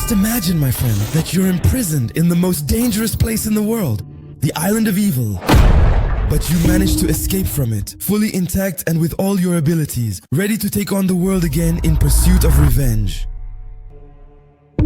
Just imagine, my friend, that you're imprisoned in the most dangerous place in the world, the Island of Evil. But you managed to escape from it, fully intact and with all your abilities, ready to take on the world again in pursuit of revenge.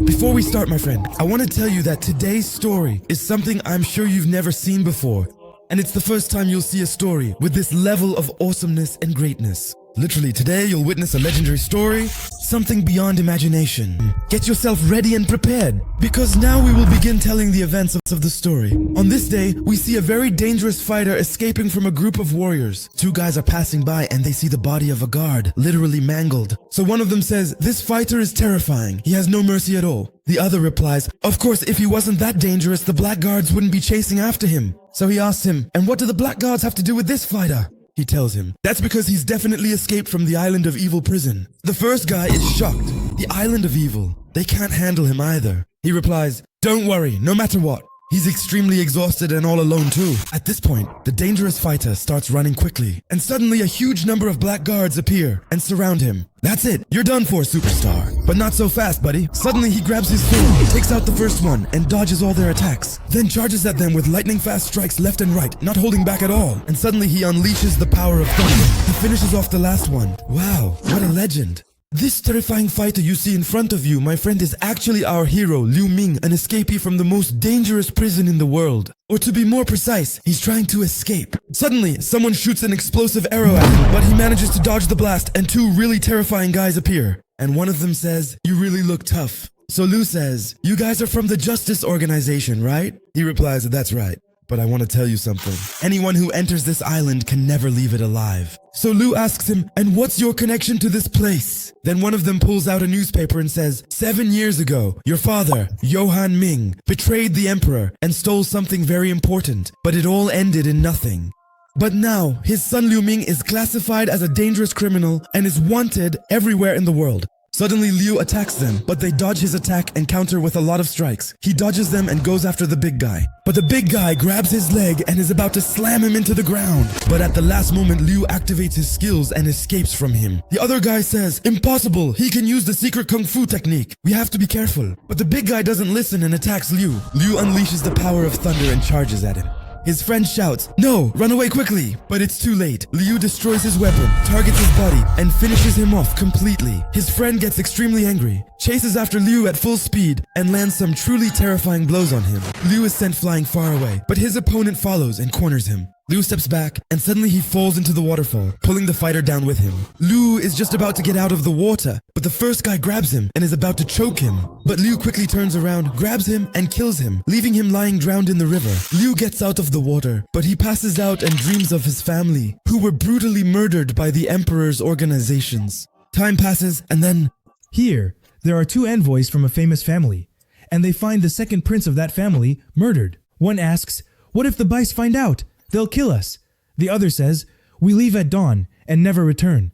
Before we start, my friend, I want to tell you that today's story is something I'm sure you've never seen before. And it's the first time you'll see a story with this level of awesomeness and greatness. Literally, today you'll witness a legendary story, something beyond imagination. Get yourself ready and prepared, because now we will begin telling the events of the story. On this day, we see a very dangerous fighter escaping from a group of warriors. Two guys are passing by and they see the body of a guard, literally mangled. So one of them says, "This fighter is terrifying. He has no mercy at all." The other replies, "Of course, if he wasn't that dangerous, the black guards wouldn't be chasing after him." So he asks him, "And what do the black guards have to do with this fighter?" He tells him, "That's because he's definitely escaped from the Island of Evil prison." The first guy is shocked. The Island of Evil. They can't handle him either. He replies, "Don't worry, no matter what." He's extremely exhausted and all alone too. At this point, the dangerous fighter starts running quickly, and suddenly a huge number of black guards appear and surround him. "That's it, you're done for, superstar." But not so fast, buddy. Suddenly he grabs his sword, takes out the first one, and dodges all their attacks. Then charges at them with lightning-fast strikes left and right, not holding back at all. And suddenly he unleashes the power of thunder. He finishes off the last one. Wow, what a legend. This terrifying fighter you see in front of you, my friend, is actually our hero, Liu Ming, an escapee from the most dangerous prison in the world. Or to be more precise, he's trying to escape. Suddenly, someone shoots an explosive arrow at him, but he manages to dodge the blast and two really terrifying guys appear. And one of them says, "You really look tough." So Liu says, "You guys are from the Justice Organization, right?" He replies, "That's right. But I want to tell you something. Anyone who enters this island can never leave it alive." So Liu asks him, "And what's your connection to this place?" Then one of them pulls out a newspaper and says, "7 years ago, your father, Johann Ming, betrayed the emperor and stole something very important, but it all ended in nothing. But now, his son Liu Ming is classified as a dangerous criminal and is wanted everywhere in the world." Suddenly Liu attacks them, but they dodge his attack and counter with a lot of strikes. He dodges them and goes after the big guy. But the big guy grabs his leg and is about to slam him into the ground. But at the last moment, Liu activates his skills and escapes from him. The other guy says, "Impossible, he can use the secret kung fu technique. We have to be careful." But the big guy doesn't listen and attacks Liu. Liu unleashes the power of thunder and charges at him. His friend shouts, "No, run away quickly!" But it's too late. Liu destroys his weapon, targets his body, and finishes him off completely. His friend gets extremely angry, chases after Liu at full speed, and lands some truly terrifying blows on him. Liu is sent flying far away, but his opponent follows and corners him. Liu steps back, and suddenly he falls into the waterfall, pulling the fighter down with him. Liu is just about to get out of the water, but the first guy grabs him and is about to choke him. But Liu quickly turns around, grabs him, and kills him, leaving him lying drowned in the river. Liu gets out of the water, but he passes out and dreams of his family, who were brutally murdered by the Emperor's organizations. Time passes, and then... Here, there are two envoys from a famous family, and they find the second prince of that family murdered. One asks, "What if the Bais find out? They'll kill us." The other says, "We leave at dawn and never return."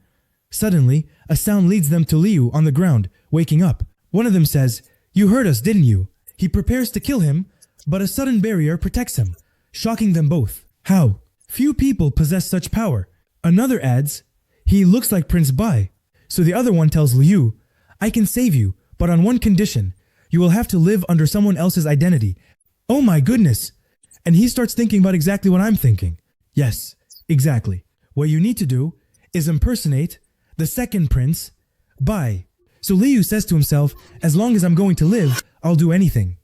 Suddenly, a sound leads them to Liu on the ground, waking up. One of them says, "You heard us, didn't you?" He prepares to kill him, but a sudden barrier protects him, shocking them both. How? Few people possess such power. Another adds, "He looks like Prince Bai." So the other one tells Liu, "I can save you, but on one condition. You will have to live under someone else's identity." Oh my goodness! And he starts thinking about exactly what I'm thinking. Yes, exactly. What you need to do is impersonate the second prince, Bai. So Liu says to himself, as long as I'm going to live, I'll do anything.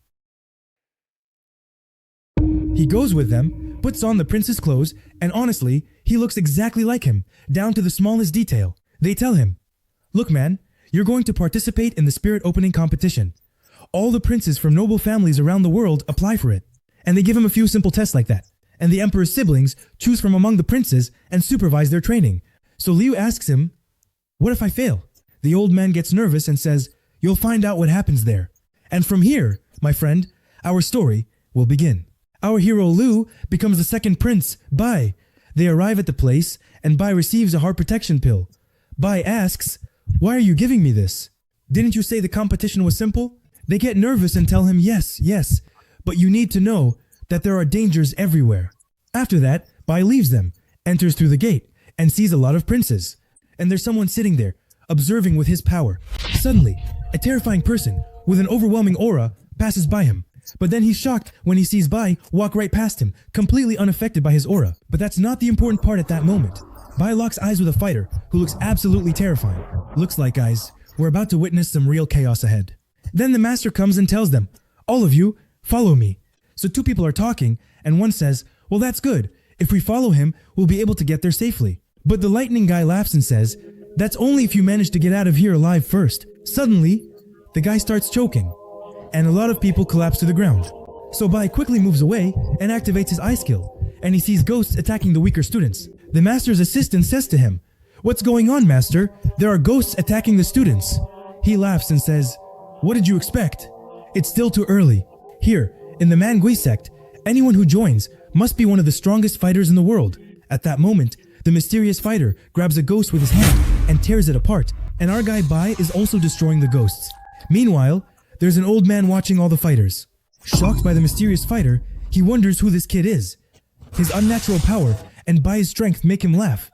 He goes with them, puts on the prince's clothes, and honestly, he looks exactly like him, down to the smallest detail. They tell him, "Look man, you're going to participate in the spirit opening competition. All the princes from noble families around the world apply for it." And they give him a few simple tests like that. And the emperor's siblings choose from among the princes and supervise their training. So Liu asks him, "What if I fail?" The old man gets nervous and says, "You'll find out what happens there." And from here, my friend, our story will begin. Our hero Liu becomes the second prince, Bai. They arrive at the place and Bai receives a heart protection pill. Bai asks, "Why are you giving me this? Didn't you say the competition was simple?" They get nervous and tell him, yes, but you need to know that there are dangers everywhere. After that, Bai leaves them, enters through the gate, and sees a lot of princes. And there's someone sitting there, observing with his power. Suddenly, a terrifying person, with an overwhelming aura, passes by him. But then he's shocked when he sees Bai walk right past him, completely unaffected by his aura. But that's not the important part at that moment. Bai locks eyes with a fighter who looks absolutely terrifying. Looks like, guys, we're about to witness some real chaos ahead. Then the master comes and tells them, all of you, follow me. So two people are talking, and one says, well, that's good. If we follow him, we'll be able to get there safely. But the lightning guy laughs and says, that's only if you manage to get out of here alive first. Suddenly, the guy starts choking, and a lot of people collapse to the ground. So Bai quickly moves away and activates his eye skill, and he sees ghosts attacking the weaker students. The master's assistant says to him, what's going on, master? There are ghosts attacking the students. He laughs and says, what did you expect? It's still too early. Here, in the Mangui sect, anyone who joins must be one of the strongest fighters in the world. At that moment, the mysterious fighter grabs a ghost with his hand and tears it apart, and our guy Bai is also destroying the ghosts. Meanwhile, there's an old man watching all the fighters. Shocked by the mysterious fighter, he wonders who this kid is. His unnatural power and Bai's strength make him laugh.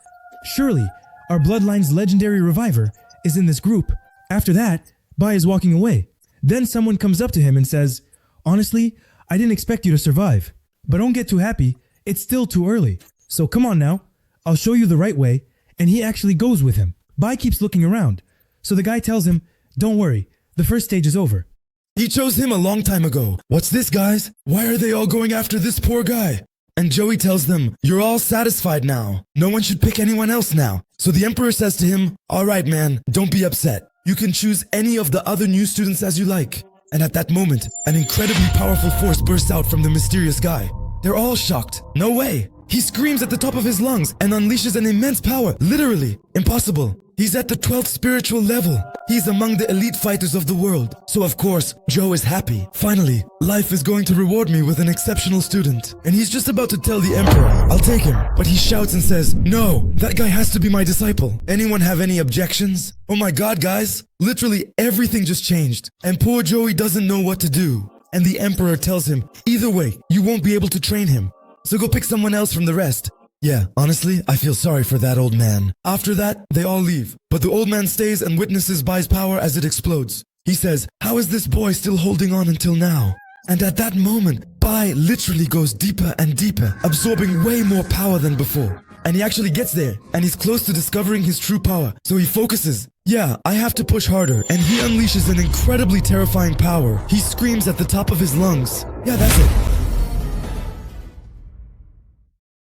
Surely, our bloodline's legendary reviver is in this group. After that, Bai is walking away. Then someone comes up to him and says, honestly, I didn't expect you to survive. But don't get too happy, it's still too early. So come on now, I'll show you the right way, and he actually goes with him. Bai keeps looking around, so the guy tells him, don't worry, the first stage is over. He chose him a long time ago. What's this, guys? Why are they all going after this poor guy? And Joey tells them, you're all satisfied now. No one should pick anyone else now. So the emperor says to him, all right, man, don't be upset. You can choose any of the other new students as you like. And at that moment, an incredibly powerful force bursts out from the mysterious guy. They're all shocked. No way. He screams at the top of his lungs and unleashes an immense power. Literally. Impossible. He's at the 12th spiritual level. He's among the elite fighters of the world. So of course, Joe is happy. Finally, life is going to reward me with an exceptional student. And he's just about to tell the emperor, I'll take him. But he shouts and says, no, that guy has to be my disciple. Anyone have any objections? Oh my god, guys. Literally everything just changed. And poor Joey doesn't know what to do. And the emperor tells him, either way, you won't be able to train him. So go pick someone else from the rest. Yeah, honestly, I feel sorry for that old man. After that, they all leave. But the old man stays and witnesses Bai's power as it explodes. He says, how is this boy still holding on until now? And at that moment, Bai literally goes deeper and deeper, absorbing way more power than before. And he actually gets there, and he's close to discovering his true power. So he focuses. Yeah, I have to push harder. And he unleashes an incredibly terrifying power. He screams at the top of his lungs. Yeah, that's it.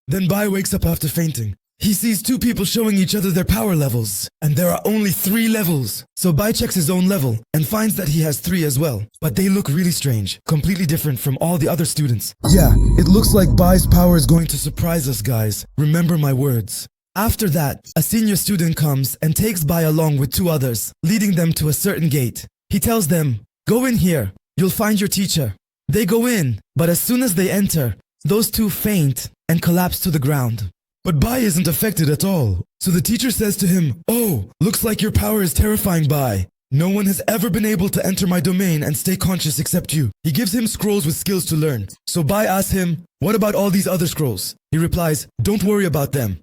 Then Bai wakes up after fainting. He sees two people showing each other their power levels, and there are only 3 levels. So Bai checks his own level and finds that he has 3 as well. But they look really strange, completely different from all the other students. Yeah, it looks like Bai's power is going to surprise us, guys. Remember my words. After that, a senior student comes and takes Bai along with 2 others, leading them to a certain gate. He tells them, go in here, you'll find your teacher. They go in, but as soon as they enter, those 2 faint and collapse to the ground. But Bai isn't affected at all. So the teacher says to him, oh, looks like your power is terrifying, Bai. No one has ever been able to enter my domain and stay conscious except you. He gives him scrolls with skills to learn. So Bai asks him, what about all these other scrolls? He replies, don't worry about them.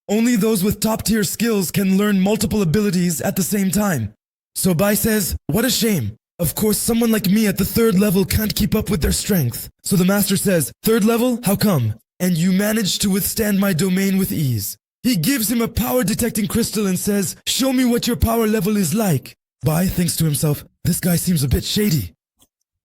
Only those with top tier skills can learn multiple abilities at the same time. So Bai says, what a shame. Of course, someone like me at the 3rd level can't keep up with their strength. So the master says, 3rd level? How come? And you managed to withstand my domain with ease. He gives him a power detecting crystal and says, show me what your power level is like. Bai thinks to himself, this guy seems a bit shady.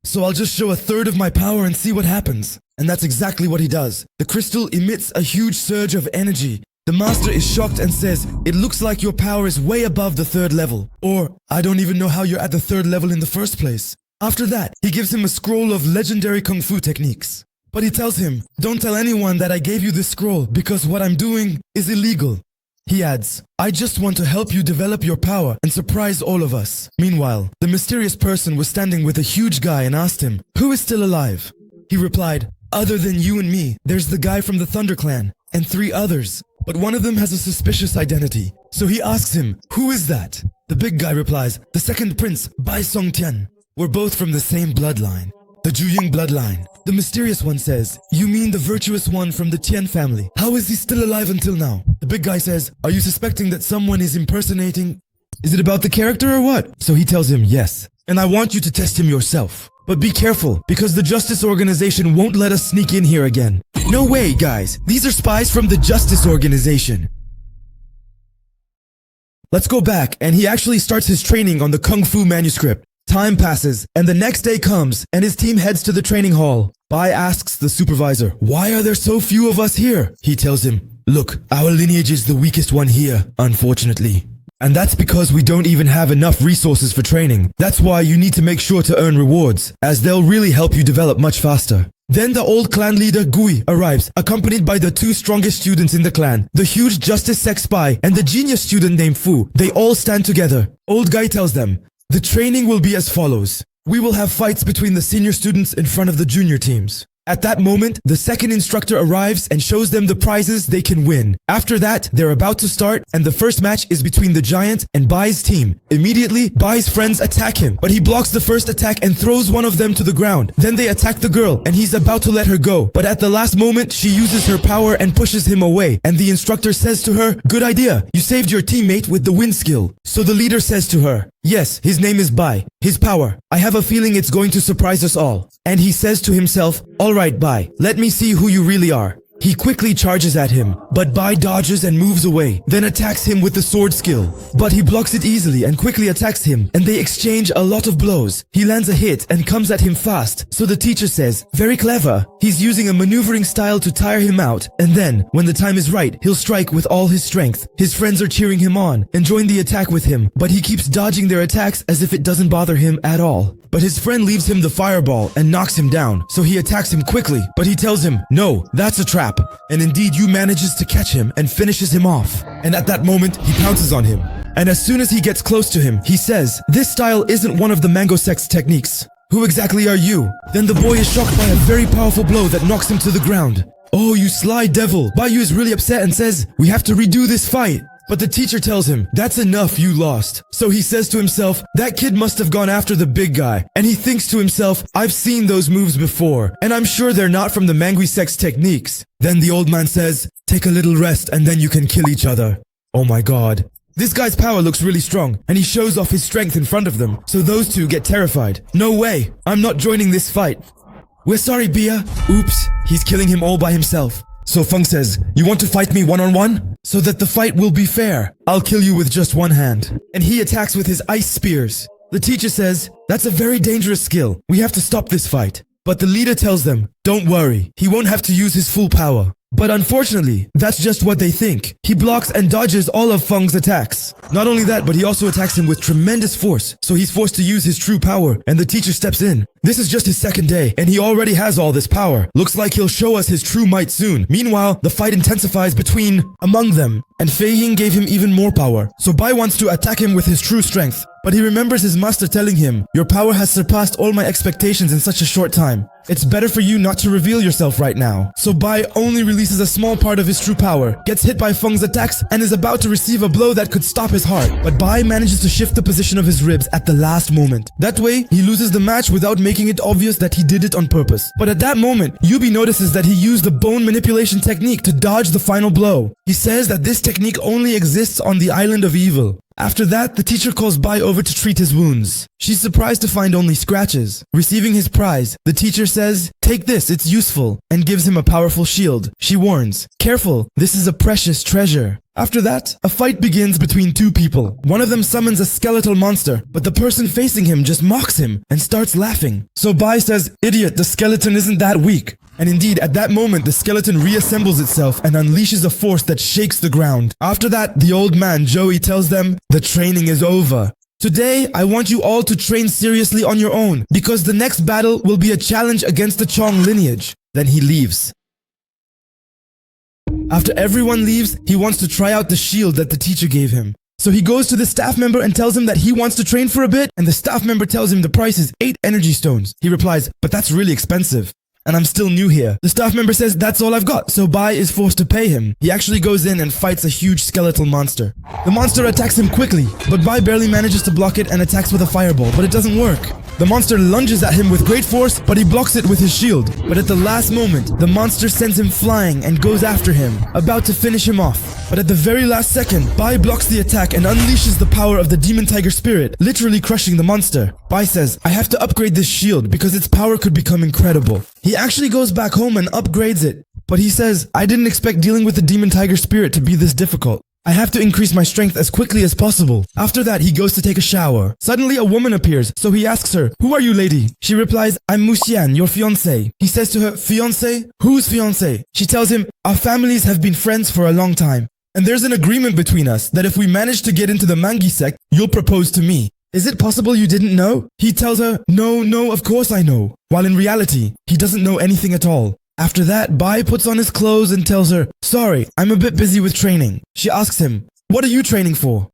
So I'll just show a 1/3 of my power and see what happens. And that's exactly what he does. The crystal emits a huge surge of energy. The master is shocked and says, it looks like your power is way above the 3rd level. Or, I don't even know how you're at the 3rd level in the first place. After that, he gives him a scroll of legendary kung fu techniques. But he tells him, don't tell anyone that I gave you this scroll because what I'm doing is illegal. He adds, I just want to help you develop your power and surprise all of us. Meanwhile, the mysterious person was standing with a huge guy and asked him, who is still alive? He replied, other than you and me, there's the guy from the Thunder Clan and 3 others. But one of them has a suspicious identity. So he asks him, who is that? The big guy replies, the 2nd prince, Bai Songtian. We're both from the same bloodline, the Juying bloodline. The mysterious one says, you mean the virtuous one from the Tian family? How is he still alive until now? The big guy says, are you suspecting that someone is impersonating? Is it about the character or what? So he tells him, yes. and I want you to test him yourself. But be careful, because the Justice Organization won't let us sneak in here again. No way, guys. These are spies from the Justice Organization. Let's go back, and he actually starts his training on the Kung Fu manuscript. Time passes, and the next day comes, and his team heads to the training hall. Bai asks the supervisor, "Why are there so few of us here?" He tells him, "Look, our lineage is the weakest one here, unfortunately. And that's because we don't even have enough resources for training. That's why you need to make sure to earn rewards, as they'll really help you develop much faster." Then the old clan leader Gui arrives, accompanied by the two strongest students in the clan, the huge justice sex spy and the genius student named Fu. They all stand together. Old Guy tells them, "The training will be as follows. We will have fights between the senior students in front of the junior teams. At that moment, the second instructor arrives and shows them the prizes they can win. After that, they're about to start, and the first match is between the giant and Bai's team. Immediately, Bai's friends attack him, but he blocks the first attack and throws one of them to the ground. Then they attack the girl, and he's about to let her go. But at the last moment, she uses her power and pushes him away, and the instructor says to her, "Good idea, you saved your teammate with the wind skill." So the leader says to her, "Yes, his name is Bai. His power. I have a feeling it's going to surprise us all." And he says to himself, "Alright, Bai, let me see who you really are." He quickly charges at him, but Bai dodges and moves away, then attacks him with the sword skill. But he blocks it easily and quickly attacks him, and they exchange a lot of blows. He lands a hit and comes at him fast, so the teacher says, "Very clever." He's using a maneuvering style to tire him out, and then, when the time is right, he'll strike with all his strength. His friends are cheering him on and join the attack with him, but he keeps dodging their attacks as if it doesn't bother him at all. But his friend leaves him the fireball and knocks him down, so he attacks him quickly, but he tells him, "No, that's a trap." And indeed, Yu manages to catch him and finishes him off. And at that moment, he pounces on him. And as soon as he gets close to him, he says, "This style isn't one of the mango sex techniques. Who exactly are you?" Then the boy is shocked by a very powerful blow that knocks him to the ground. "Oh, you sly devil." Bai Yu is really upset and says, "We have to redo this fight." But the teacher tells him, "That's enough, you lost." So he says to himself, "That kid must have gone after the big guy." And he thinks to himself, "I've seen those moves before, and I'm sure they're not from the Mangui sex techniques." Then the old man says, "Take a little rest and then you can kill each other." Oh my god. This guy's power looks really strong, and he shows off his strength in front of them, so those two get terrified. "No way, I'm not joining this fight." "We're sorry, Bia." Oops, he's killing him all by himself. So Feng says, "You want to fight me one-on-one? So that the fight will be fair. I'll kill you with just one hand." And he attacks with his ice spears. The teacher says, "That's a very dangerous skill. We have to stop this fight." But the leader tells them, "Don't worry, he won't have to use his full power." But unfortunately, that's just what they think. He blocks and dodges all of Feng's attacks. Not only that, but he also attacks him with tremendous force, so he's forced to use his true power, and the teacher steps in. This is just his second day, and he already has all this power. Looks like he'll show us his true might soon. Meanwhile, the fight intensifies among them, and Fei Ying gave him even more power. So Bai wants to attack him with his true strength. But he remembers his master telling him, "Your power has surpassed all my expectations in such a short time. It's better for you not to reveal yourself right now." So Bai only releases a small part of his true power, gets hit by Feng's attacks, and is about to receive a blow that could stop his heart. But Bai manages to shift the position of his ribs at the last moment. That way, he loses the match without making it obvious that he did it on purpose. But at that moment, Yubi notices that he used the bone manipulation technique to dodge the final blow. He says that this technique only exists on the island of evil. After that, the teacher calls Bai over to treat his wounds. She's surprised to find only scratches. Receiving his prize, the teacher says, "Take this, it's useful," and gives him a powerful shield. She warns, "Careful, this is a precious treasure." After that, a fight begins between two people. One of them summons a skeletal monster, but the person facing him just mocks him and starts laughing. So Bai says, "Idiot, the skeleton isn't that weak." And indeed, at that moment, the skeleton reassembles itself and unleashes a force that shakes the ground. After that, the old man, Joey, tells them, "The training is over. Today, I want you all to train seriously on your own, because the next battle will be a challenge against the Chong lineage." Then he leaves. After everyone leaves, he wants to try out the shield that the teacher gave him. So he goes to the staff member and tells him that he wants to train for a bit, and the staff member tells him the price is 8 energy stones. He replies, "But that's really expensive. And I'm still new here." The staff member says, "That's all I've got," so Bai is forced to pay him. He actually goes in and fights a huge skeletal monster. The monster attacks him quickly, but Bai barely manages to block it and attacks with a fireball, but it doesn't work. The monster lunges at him with great force, but he blocks it with his shield. But at the last moment, the monster sends him flying and goes after him, about to finish him off. But at the very last second, Bai blocks the attack and unleashes the power of the demon tiger spirit, literally crushing the monster. Bai says, I have to upgrade this shield because its power could become incredible. He actually goes back home and upgrades it. But he says, I didn't expect dealing with the demon tiger spirit to be this difficult. I have to increase my strength as quickly as possible. After that, he goes to take a shower. Suddenly, a woman appears, so he asks her, Who are you, lady? She replies, I'm Muxian, your fiancé. He says to her, Fiancé? Whose fiancé? She tells him, Our families have been friends for a long time. And there's an agreement between us that if we manage to get into the Mangi sect, you'll propose to me. Is it possible you didn't know? He tells her, No, of course I know. While in reality, he doesn't know anything at all. After that, Bai puts on his clothes and tells her, Sorry, I'm a bit busy with training. She asks him, What are you training for?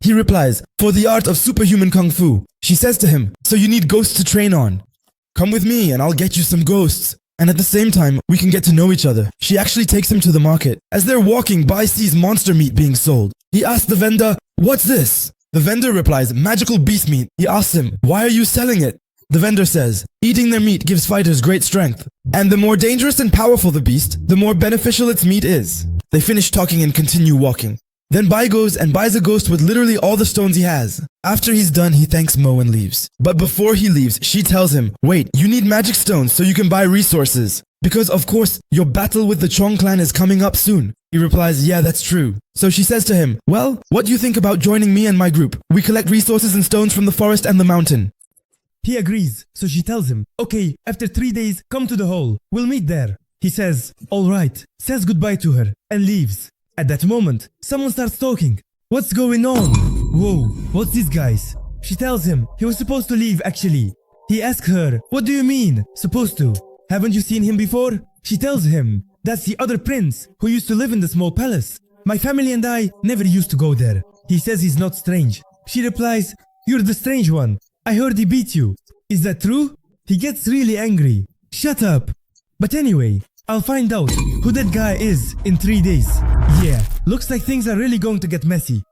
He replies, For the art of superhuman kung fu. She says to him, So you need ghosts to train on. Come with me and I'll get you some ghosts. And at the same time, we can get to know each other. She actually takes him to the market. As they're walking, Bai sees monster meat being sold. He asks the vendor, What's this? The vendor replies, Magical beast meat. He asks him, Why are you selling it? The vendor says, Eating their meat gives fighters great strength. And the more dangerous and powerful the beast, the more beneficial its meat is. They finish talking and continue walking. Then Bai goes and buys a ghost with literally all the stones he has. After he's done, he thanks Mo and leaves. But before he leaves, she tells him, Wait, you need magic stones so you can buy resources. Because of course, your battle with the Chong clan is coming up soon. He replies, Yeah, that's true. So she says to him, Well, what do you think about joining me and my group? We collect resources and stones from the forest and the mountain. He agrees, so she tells him, Okay, after 3 days, come to the hall. We'll meet there. He says, Alright, says goodbye to her, and leaves. At that moment, someone starts talking. What's going on? Whoa, what's this, guys? She tells him he was supposed to leave actually. He asks her, What do you mean, supposed to? Haven't you seen him before? She tells him, That's the other prince who used to live in the small palace. My family and I never used to go there. He says he's not strange. She replies, You're the strange one. I heard he beat you. Is that true? He gets really angry. Shut up. But anyway, I'll find out who that guy is in 3 days. Yeah, looks like things are really going to get messy.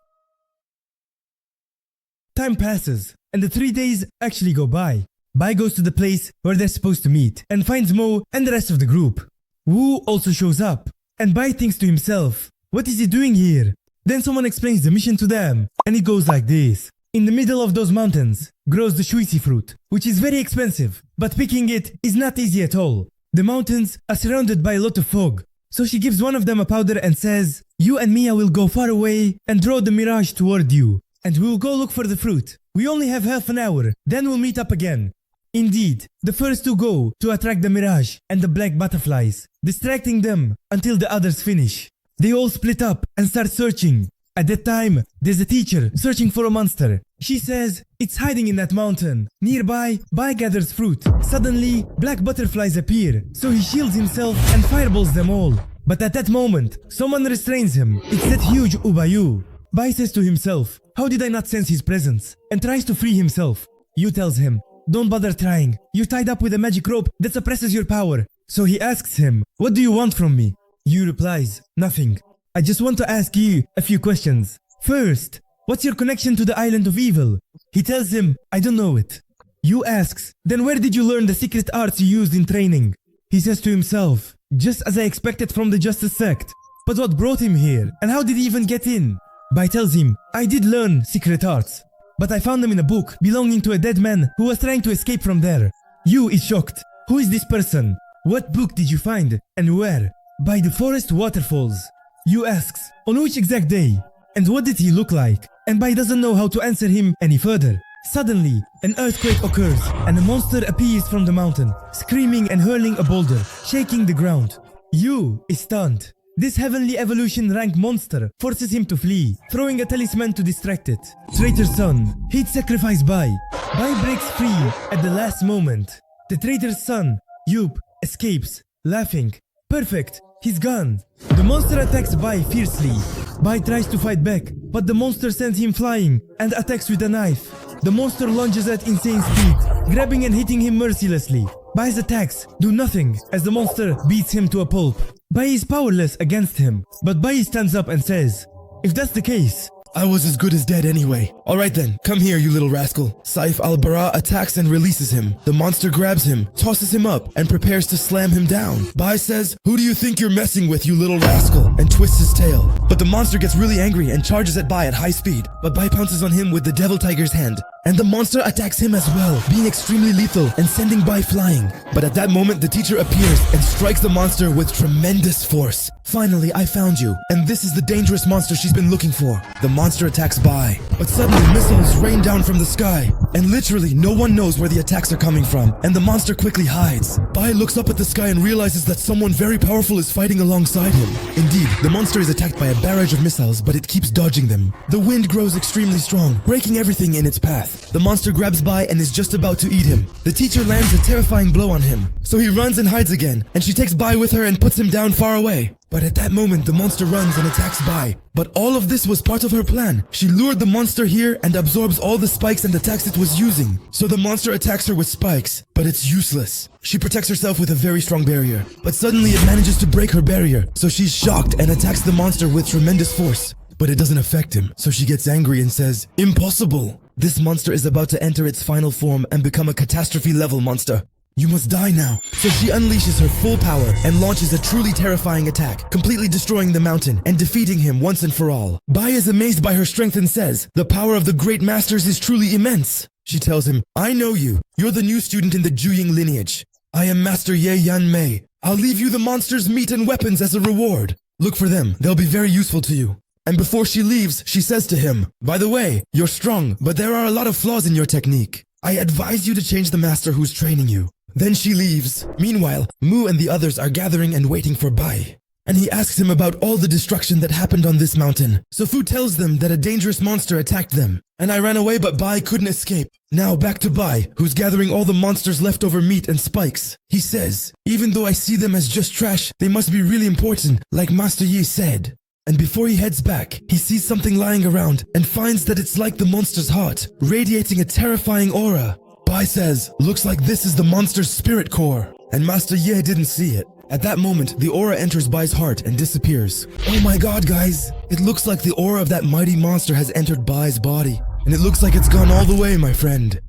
Time passes, and the 3 days actually go by. Bai goes to the place where they're supposed to meet and finds Mo and the rest of the group. Wu also shows up, and Bai thinks to himself, What is he doing here? Then someone explains the mission to them, and it goes like this. In the middle of those mountains grows the shuisi fruit, which is very expensive, but picking it is not easy at all. The mountains are surrounded by a lot of fog, so she gives one of them a powder and says, You and Mia will go far away and draw the mirage toward you, and we will go look for the fruit. We only have half an hour, then we'll meet up again. Indeed, the first two go to attract the mirage and the black butterflies, distracting them until the others finish. They all split up and start searching. At that time, there's a teacher searching for a monster. She says, It's hiding in that mountain. Nearby, Bai gathers fruit. Suddenly, black butterflies appear, so he shields himself and fireballs them all. But at that moment, someone restrains him. It's that huge Ubayu. Bai says to himself, How did I not sense his presence? And tries to free himself. Yu tells him, Don't bother trying. You're tied up with a magic rope that suppresses your power. So he asks him, What do you want from me? Yu replies, Nothing. I just want to ask you a few questions. First, what's your connection to the island of evil? He tells him, I don't know it. Yu asks, Then where did you learn the secret arts you used in training? He says to himself, Just as I expected from the Justice sect. But what brought him here? And how did he even get in? Bai tells him, I did learn secret arts, but I found them in a book belonging to a dead man who was trying to escape from there. Yu is shocked. Who is this person? What book did you find? And where? By the forest waterfalls. Yu asks, on which exact day? And what did he look like? And Bai doesn't know how to answer him any further. Suddenly, an earthquake occurs and a monster appears from the mountain, screaming and hurling a boulder, shaking the ground. Yu is stunned. This heavenly evolution rank monster forces him to flee, throwing a talisman to distract it. Traitor's son, he'd sacrifice Bai. Bai breaks free at the last moment. The traitor's son, Yup, escapes, laughing. Perfect, he's gone. The monster attacks Bai fiercely. Bai tries to fight back, but the monster sends him flying and attacks with a knife. The monster lunges at insane speed, grabbing and hitting him mercilessly. Bai's attacks do nothing as the monster beats him to a pulp. Bai is powerless against him, but Bai stands up and says, if that's the case, I was as good as dead anyway. Alright then, come here you little rascal. Saif al-Bara attacks and releases him. The monster grabs him, tosses him up, and prepares to slam him down. Bai says, "Who do you think you're messing with, you little rascal?" and twists his tail. But the monster gets really angry and charges at Bai at high speed. But Bai pounces on him with the devil tiger's hand. And the monster attacks him as well, being extremely lethal and sending Bai flying. But at that moment, the teacher appears and strikes the monster with tremendous force. "Finally, I found you, and this is the dangerous monster she's been looking for." The monster attacks Bai, but suddenly missiles rain down from the sky, and literally no one knows where the attacks are coming from, and the monster quickly hides. Bai looks up at the sky and realizes that someone very powerful is fighting alongside him. Indeed, the monster is attacked by a barrage of missiles, but it keeps dodging them. The wind grows extremely strong, breaking everything in its path. The monster grabs Bai and is just about to eat him. The teacher lands a terrifying blow on him, so he runs and hides again, and she takes Bai with her and puts him down far away. But at that moment, the monster runs and attacks Bai. But all of this was part of her plan. She lured the monster here and absorbs all the spikes and attacks it was using. So the monster attacks her with spikes, but it's useless. She protects herself with a very strong barrier, but suddenly it manages to break her barrier. So she's shocked and attacks the monster with tremendous force. But it doesn't affect him, so she gets angry and says, "Impossible! This monster is about to enter its final form and become a catastrophe-level monster. You must die now." So she unleashes her full power and launches a truly terrifying attack, completely destroying the mountain and defeating him once and for all. Bai is amazed by her strength and says, "The power of the great masters is truly immense." She tells him, "I know you. You're the new student in the Juying lineage. I am Master Ye Yan Mei. I'll leave you the monster's meat and weapons as a reward. Look for them. They'll be very useful to you." And before she leaves, she says to him, "By the way, you're strong, but there are a lot of flaws in your technique. I advise you to change the master who's training you." Then she leaves. Meanwhile, Mu and the others are gathering and waiting for Bai. And he asks him about all the destruction that happened on this mountain. So Fu tells them that a dangerous monster attacked them. "And I ran away, but Bai couldn't escape." Now back to Bai, who's gathering all the monster's leftover meat and spikes. He says, "Even though I see them as just trash, they must be really important, like Master Yi said." And before he heads back, he sees something lying around and finds that it's like the monster's heart, radiating a terrifying aura. Bai says, "Looks like this is the monster's spirit core." And Master Ye didn't see it. At that moment, the aura enters Bai's heart and disappears. Oh my god, guys. It looks like the aura of that mighty monster has entered Bai's body. And it looks like it's gone all the way, my friend.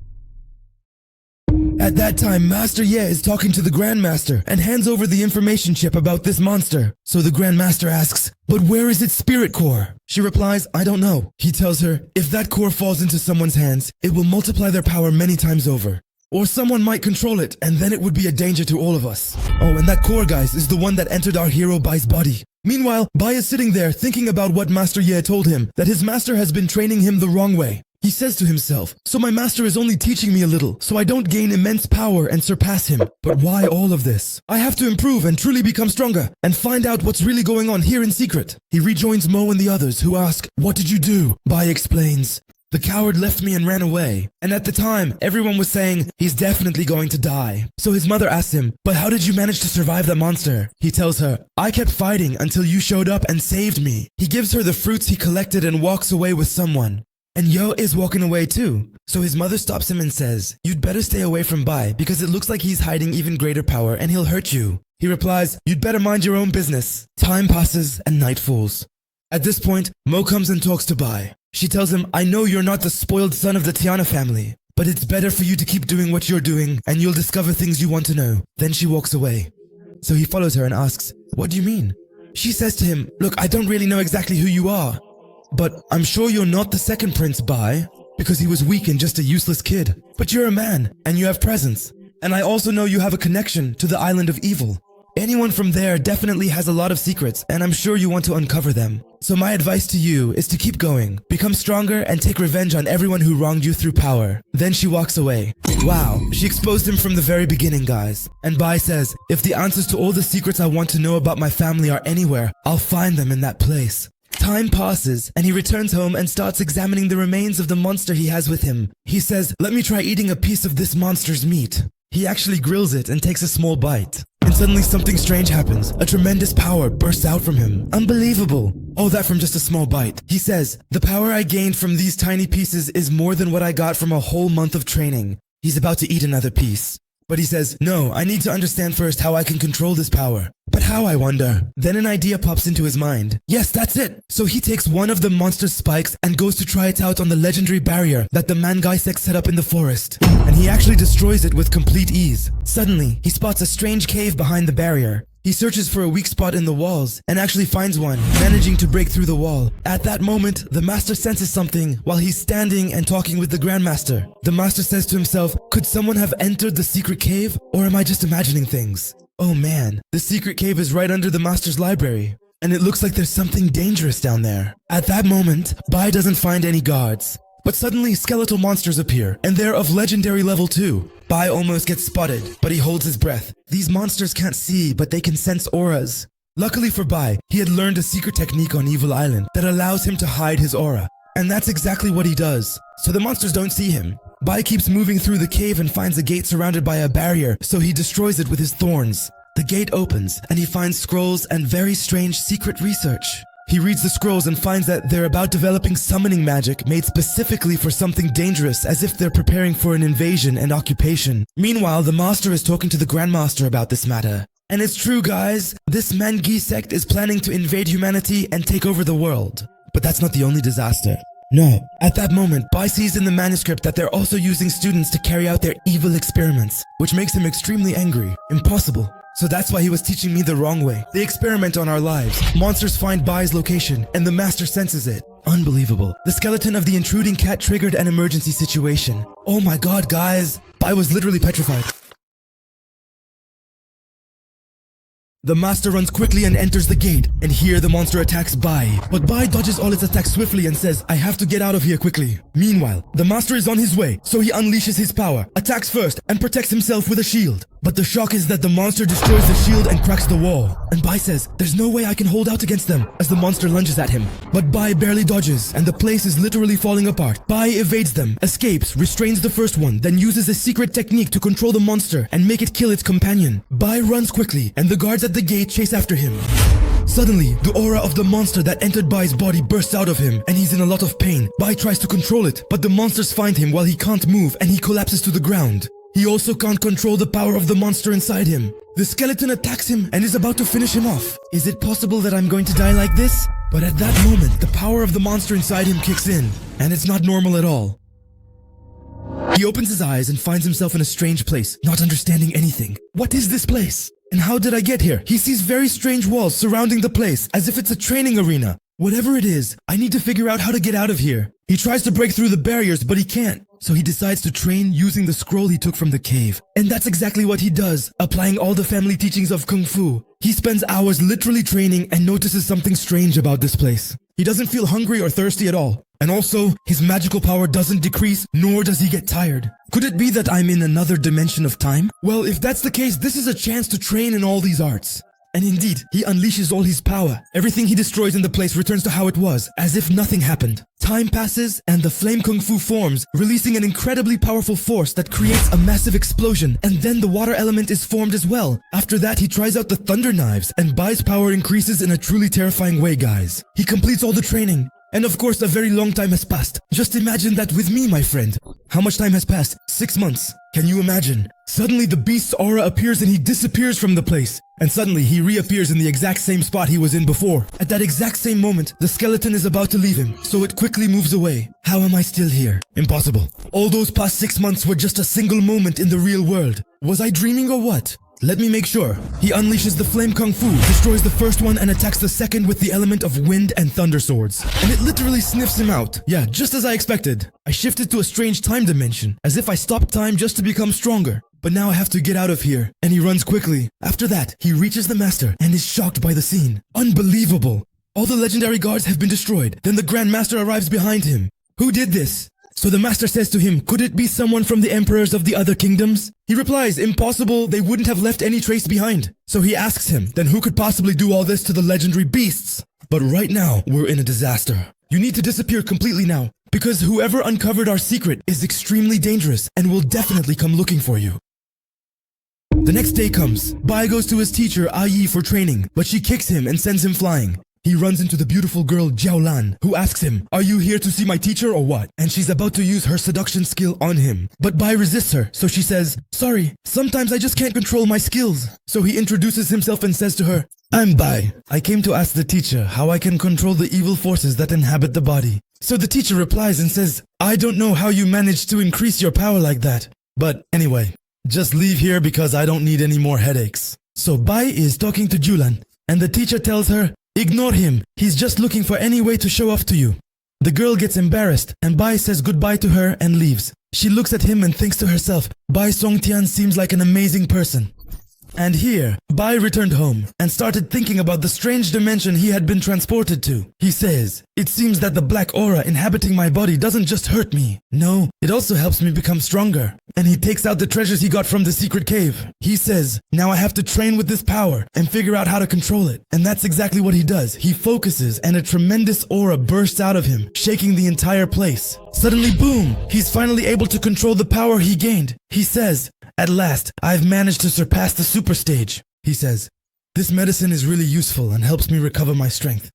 At that time, Master Ye is talking to the Grandmaster and hands over the information chip about this monster. So the Grandmaster asks, "But where is its spirit core?" She replies, "I don't know." He tells her, "If that core falls into someone's hands, it will multiply their power many times over. Or someone might control it, and then it would be a danger to all of us." Oh, and that core, guys, is the one that entered our hero Bai's body. Meanwhile, Bai is sitting there thinking about what Master Ye told him, that his master has been training him the wrong way. He says to himself, "So my master is only teaching me a little, so I don't gain immense power and surpass him. But why all of this? I have to improve and truly become stronger, and find out what's really going on here in secret." He rejoins Mo and the others, who ask, "What did you do?" Bai explains, "The coward left me and ran away. And at the time, everyone was saying, he's definitely going to die." So his mother asks him, "But how did you manage to survive the monster?" He tells her, "I kept fighting until you showed up and saved me." He gives her the fruits he collected and walks away with someone. And Yo is walking away too. So his mother stops him and says, "You'd better stay away from Bai because it looks like he's hiding even greater power and he'll hurt you." He replies, "You'd better mind your own business." Time passes and night falls. At this point, Mo comes and talks to Bai. She tells him, "I know you're not the spoiled son of the Tiana family, but it's better for you to keep doing what you're doing and you'll discover things you want to know." Then she walks away. So he follows her and asks, "What do you mean?" She says to him, "Look, I don't really know exactly who you are, but I'm sure you're not the second prince, Bai, because he was weak and just a useless kid. But you're a man, and you have presence. And I also know you have a connection to the island of evil. Anyone from there definitely has a lot of secrets, and I'm sure you want to uncover them. So my advice to you is to keep going, become stronger, and take revenge on everyone who wronged you through power." Then she walks away. Wow, she exposed him from the very beginning, guys. And Bai says, "If the answers to all the secrets I want to know about my family are anywhere, I'll find them in that place." Time passes, and he returns home and starts examining the remains of the monster he has with him. He says, "Let me try eating a piece of this monster's meat." He actually grills it and takes a small bite. And suddenly something strange happens. A tremendous power bursts out from him. Unbelievable. All that from just a small bite. He says, "The power I gained from these tiny pieces is more than what I got from a whole month of training." He's about to eat another piece. But he says, no, I need to understand first how I can control this power. But how, I wonder? Then an idea pops into his mind. Yes, that's it! So he takes one of the monster's spikes and goes to try it out on the legendary barrier that the Mangaisek set up in the forest. And he actually destroys it with complete ease. Suddenly, he spots a strange cave behind the barrier. He searches for a weak spot in the walls and actually finds one, managing to break through the wall. At that moment, the master senses something while he's standing and talking with the grandmaster. The master says to himself, could someone have entered the secret cave, or am I just imagining things? Oh man, the secret cave is right under the master's library, and it looks like there's something dangerous down there. At that moment, Bai doesn't find any guards. But suddenly, skeletal monsters appear, and they're of legendary level too. Bai almost gets spotted, but he holds his breath. These monsters can't see, but they can sense auras. Luckily for Bai, he had learned a secret technique on Evil Island that allows him to hide his aura. And that's exactly what he does. So the monsters don't see him. Bai keeps moving through the cave and finds a gate surrounded by a barrier, so he destroys it with his thorns. The gate opens, and he finds scrolls and very strange secret research. He reads the scrolls and finds that they're about developing summoning magic made specifically for something dangerous, as if they're preparing for an invasion and occupation. Meanwhile, the master is talking to the grandmaster about this matter. And it's true, guys, this Mangi sect is planning to invade humanity and take over the world. But that's not the only disaster. No. At that moment, Bai sees in the manuscript that they're also using students to carry out their evil experiments, which makes him extremely angry. Impossible. So that's why he was teaching me the wrong way. They experiment on our lives. Monsters find Bai's location, and the master senses it. Unbelievable. The skeleton of the intruding cat triggered an emergency situation. Oh my god, guys. Bai was literally petrified. The master runs quickly and enters the gate, and here the monster attacks Bai. But Bai dodges all its attacks swiftly and says, I have to get out of here quickly. Meanwhile, the master is on his way, so he unleashes his power, attacks first, and protects himself with a shield. But the shock is that the monster destroys the shield and cracks the wall. And Bai says, there's no way I can hold out against them, as the monster lunges at him. But Bai barely dodges, and the place is literally falling apart. Bai evades them, escapes, restrains the first one, then uses a secret technique to control the monster and make it kill its companion. Bai runs quickly, and the guards at the gate chase after him. Suddenly, the aura of the monster that entered Bai's body bursts out of him, and he's in a lot of pain. Bai tries to control it, but the monsters find him while he can't move, and he collapses to the ground. He also can't control the power of the monster inside him. The skeleton attacks him and is about to finish him off. Is it possible that I'm going to die like this? But at that moment, the power of the monster inside him kicks in, and it's not normal at all. He opens his eyes and finds himself in a strange place, not understanding anything. What is this place? And how did I get here? He sees very strange walls surrounding the place, as if it's a training arena. Whatever it is, I need to figure out how to get out of here. He tries to break through the barriers, but he can't. So he decides to train using the scroll he took from the cave. And that's exactly what he does, applying all the family teachings of Kung Fu. He spends hours literally training and notices something strange about this place. He doesn't feel hungry or thirsty at all. And also, his magical power doesn't decrease, nor does he get tired. Could it be that I'm in another dimension of time? Well, if that's the case, this is a chance to train in all these arts. And indeed, he unleashes all his power. Everything he destroys in the place returns to how it was, as if nothing happened. Time passes, and the flame kung fu forms, releasing an incredibly powerful force that creates a massive explosion, and then the water element is formed as well. After that, he tries out the thunder knives, and Bai's power increases in a truly terrifying way, guys. He completes all the training. And of course, a very long time has passed. Just imagine that with me, my friend. How much time has passed? 6 months. Can you imagine? Suddenly, the beast's aura appears and he disappears from the place. And suddenly, he reappears in the exact same spot he was in before. At that exact same moment, the skeleton is about to leave him, so it quickly moves away. How am I still here? Impossible. All those past 6 months were just a single moment in the real world. Was I dreaming or what? Let me make sure. He unleashes the flame kung fu, destroys the first one and attacks the second with the element of wind and thunder swords. And it literally sniffs him out. Yeah, just as I expected. I shifted to a strange time dimension, as if I stopped time just to become stronger. But now I have to get out of here. And he runs quickly. After that, he reaches the master and is shocked by the scene. Unbelievable. All the legendary guards have been destroyed. Then the Grand Master arrives behind him. Who did this? So the master says to him, could it be someone from the emperors of the other kingdoms? He replies, impossible, they wouldn't have left any trace behind. So he asks him, then who could possibly do all this to the legendary beasts? But right now, we're in a disaster. You need to disappear completely now, because whoever uncovered our secret is extremely dangerous and will definitely come looking for you. The next day comes. Bai goes to his teacher, Ai, for training, but she kicks him and sends him flying. he runs into the beautiful girl Jiaolan, who asks him, "Are you here to see my teacher or what?" And she's about to use her seduction skill on him. But Bai resists her, so she says, "Sorry, sometimes I just can't control my skills." So he introduces himself and says to her, "I'm Bai. I came to ask the teacher how I can control the evil forces that inhabit the body." So the teacher replies and says, "I don't know how you managed to increase your power like that. But anyway, just leave here because I don't need any more headaches." So Bai is talking to Julan, and the teacher tells her, "Ignore him, he's just looking for any way to show off to you." The girl gets embarrassed, and Bai says goodbye to her and leaves. She looks at him and thinks to herself, Bai Songtian seems like an amazing person. And here, Bai returned home and started thinking about the strange dimension he had been transported to. He says, "It seems that the black aura inhabiting my body doesn't just hurt me. No, it also helps me become stronger." And he takes out the treasures he got from the secret cave. He says, "Now I have to train with this power and figure out how to control it." And that's exactly what he does. He focuses and a tremendous aura bursts out of him, shaking the entire place. Suddenly, boom, he's finally able to control the power he gained. He says, "At last, I've managed to surpass the super stage." He says, "This medicine is really useful and helps me recover my strength.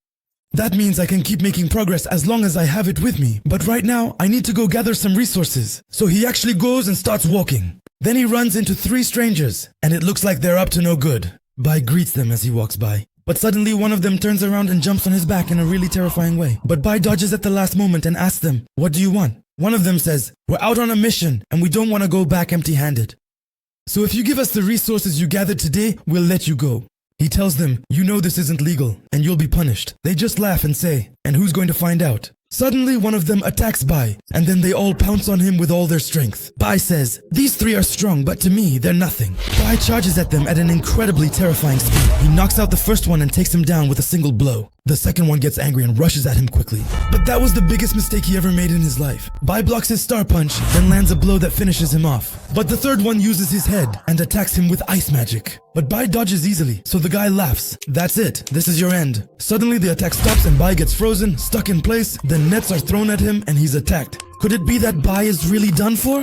That means I can keep making progress as long as I have it with me. But right now, I need to go gather some resources." So he actually goes and starts walking. Then he runs into 3 strangers, and it looks like they're up to no good. Bai greets them as he walks by. But suddenly one of them turns around and jumps on his back in a really terrifying way. But Bai dodges at the last moment and asks them, "What do you want?" One of them says, "We're out on a mission, and we don't want to go back empty-handed. So if you give us the resources you gathered today, we'll let you go." He tells them, "You know this isn't legal, and you'll be punished." They just laugh and say, "And who's going to find out?" Suddenly, one of them attacks Bai, and then they all pounce on him with all their strength. Bai says, "These 3 are strong, but to me, they're nothing." Bai charges at them at an incredibly terrifying speed. He knocks out the first one and takes him down with a single blow. The second one gets angry and rushes at him quickly. But that was the biggest mistake he ever made in his life. Bai blocks his star punch, then lands a blow that finishes him off. But the third one uses his head and attacks him with ice magic. But Bai dodges easily, so the guy laughs. "That's it, this is your end." Suddenly the attack stops and Bai gets frozen, stuck in place, then nets are thrown at him and he's attacked. Could it be that Bai is really done for?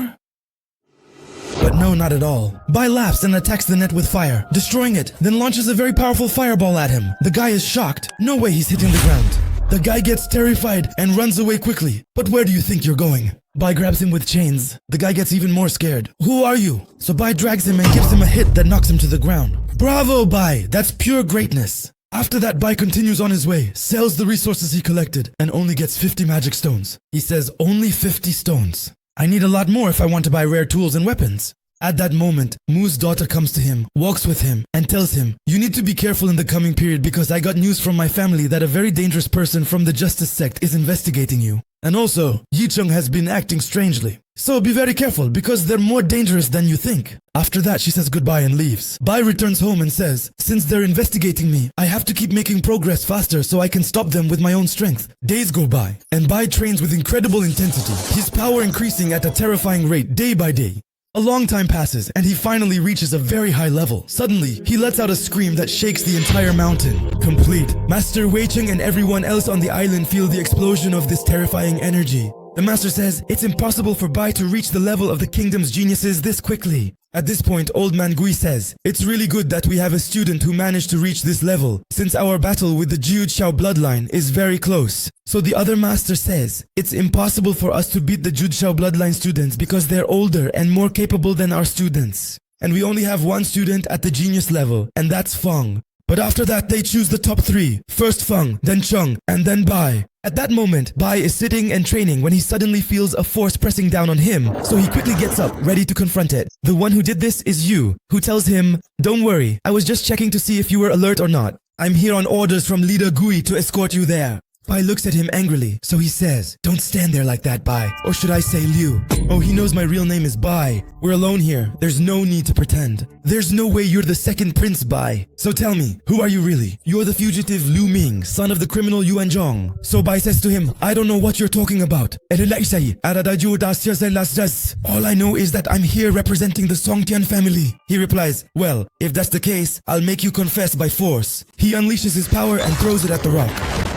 But no, not at all. Bai laughs and attacks the net with fire, destroying it, then launches a very powerful fireball at him. The guy is shocked. No way he's hitting the ground. The guy gets terrified and runs away quickly. But where do you think you're going? Bai grabs him with chains. The guy gets even more scared. "Who are you?" So Bai drags him and gives him a hit that knocks him to the ground. Bravo, Bai! That's pure greatness. After that, Bai continues on his way, sells the resources he collected, and only gets 50 magic stones. He says, "Only 50 stones. I need a lot more if I want to buy rare tools and weapons." At that moment, Mu's daughter comes to him, walks with him, and tells him, "You need to be careful in the coming period because I got news from my family that a very dangerous person from the Justice sect is investigating you. And also, Yicheng has been acting strangely. So be very careful because they're more dangerous than you think." After that, she says goodbye and leaves. Bai returns home and says, "Since they're investigating me, I have to keep making progress faster so I can stop them with my own strength." Days go by, and Bai trains with incredible intensity, his power increasing at a terrifying rate day by day. A long time passes, and he finally reaches a very high level. Suddenly, he lets out a scream that shakes the entire mountain. Complete. Master Weicheng and everyone else on the island feel the explosion of this terrifying energy. The master says, "It's impossible for Bai to reach the level of the kingdom's geniuses this quickly." At this point, Old Man Gui says, "It's really good that we have a student who managed to reach this level, since our battle with the Jiu Xiao bloodline is very close." So the other master says, "It's impossible for us to beat the Jiu Xiao bloodline students because they're older and more capable than our students. And we only have one student at the genius level, and that's Feng. But after that, they choose the top 3. First Feng, then Cheng, and then Bai." At that moment, Bai is sitting and training when he suddenly feels a force pressing down on him, so he quickly gets up, ready to confront it. The one who did this is Yu, who tells him, "Don't worry, I was just checking to see if you were alert or not. I'm here on orders from Leader Gui to escort you there." Bai looks at him angrily, so he says, "Don't stand there like that, Bai. Or should I say Liu? Oh, he knows my real name is Bai. We're alone here. There's no need to pretend. There's no way you're the second prince, Bai. So tell me, who are you really? You're the fugitive Lu Ming, son of the criminal Yuan Zhong." So Bai says to him, "I don't know what you're talking about. All I know is that I'm here representing the Songtian family." He replies, "Well, if that's the case, I'll make you confess by force." He unleashes his power and throws it at the rock.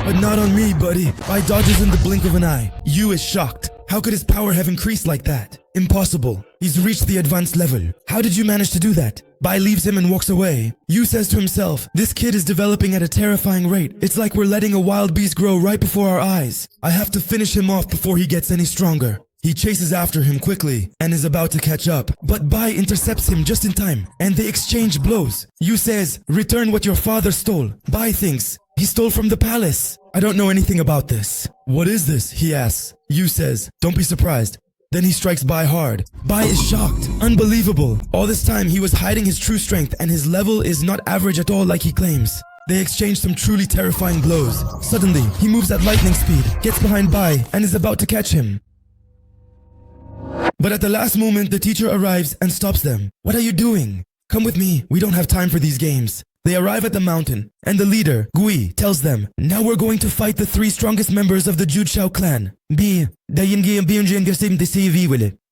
"But not on me, buddy." Bai dodges in the blink of an eye. Yu is shocked. How could his power have increased like that? Impossible. He's reached the advanced level. How did you manage to do that? Bai leaves him and walks away. Yu says to himself, this kid is developing at a terrifying rate. It's like we're letting a wild beast grow right before our eyes. I have to finish him off before he gets any stronger. He chases after him quickly and is about to catch up, but Bai intercepts him just in time and they exchange blows. Yu says, return what your father stole. Bai thinks, he stole from the palace. I don't know anything about this. What is this? He asks. Yu says, don't be surprised. Then he strikes Bai hard. Bai is shocked. Unbelievable. All this time he was hiding his true strength and his level is not average at all like he claims. They exchange some truly terrifying blows. Suddenly, he moves at lightning speed, gets behind Bai and is about to catch him. But at the last moment, the teacher arrives and stops them. What are you doing? Come with me. We don't have time for these games. They arrive at the mountain, and the leader, Gui, tells them, now we're going to fight the 3 strongest members of the Judshao clan.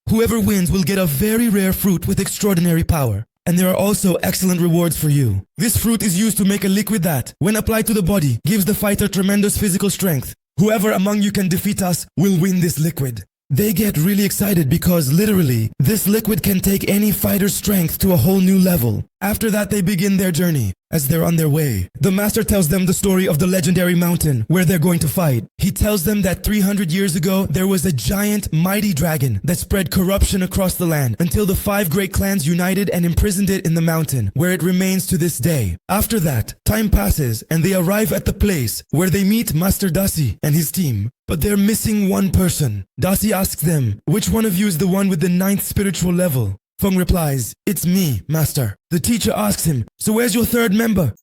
Whoever wins will get a very rare fruit with extraordinary power. And there are also excellent rewards for you. This fruit is used to make a liquid that, when applied to the body, gives the fighter tremendous physical strength. Whoever among you can defeat us will win this liquid. They get really excited because literally, this liquid can take any fighter's strength to a whole new level. After that, they begin their journey. As they're on their way, the master tells them the story of the legendary mountain where they're going to fight. He tells them that 300 years ago, there was a giant, mighty dragon that spread corruption across the land until the 5 great clans united and imprisoned it in the mountain, where it remains to this day. After that, time passes and they arrive at the place where they meet Master Dasi and his team. But they're missing one person. Dasi asks them, which one of you is the one with the 9th spiritual level? Feng replies, it's me, master. The teacher asks him, so where's your 3rd member?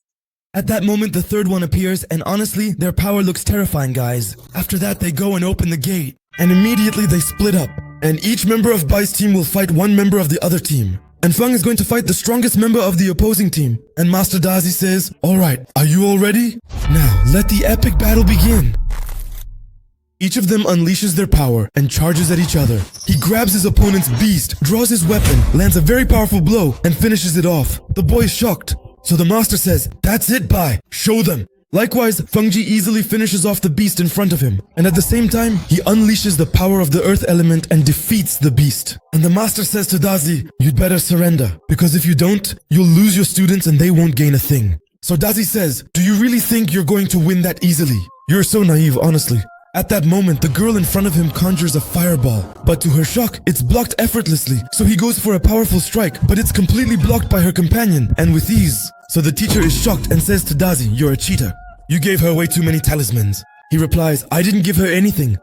At that moment, the 3rd one appears and honestly, their power looks terrifying, guys. After that, they go and open the gate. And immediately they split up. And each member of Bai's team will fight one member of the other team. And Feng is going to fight the strongest member of the opposing team. And Master Dasi says, alright, are you all ready? Now, let the epic battle begin. Each of them unleashes their power and charges at each other. He grabs his opponent's beast, draws his weapon, lands a very powerful blow, and finishes it off. The boy is shocked. So the master says, that's it, Bai. Show them. Likewise, Fengji easily finishes off the beast in front of him. And at the same time, he unleashes the power of the earth element and defeats the beast. And the master says to Dasi, you'd better surrender. Because if you don't, you'll lose your students and they won't gain a thing. So Dasi says, do you really think you're going to win that easily? You're so naive, honestly. At that moment, the girl in front of him conjures a fireball, but to her shock, it's blocked effortlessly. So he goes for a powerful strike, but it's completely blocked by her companion, and with ease. So the teacher is shocked and says to Dasi, you're a cheater. You gave her way too many talismans. He replies, I didn't give her anything.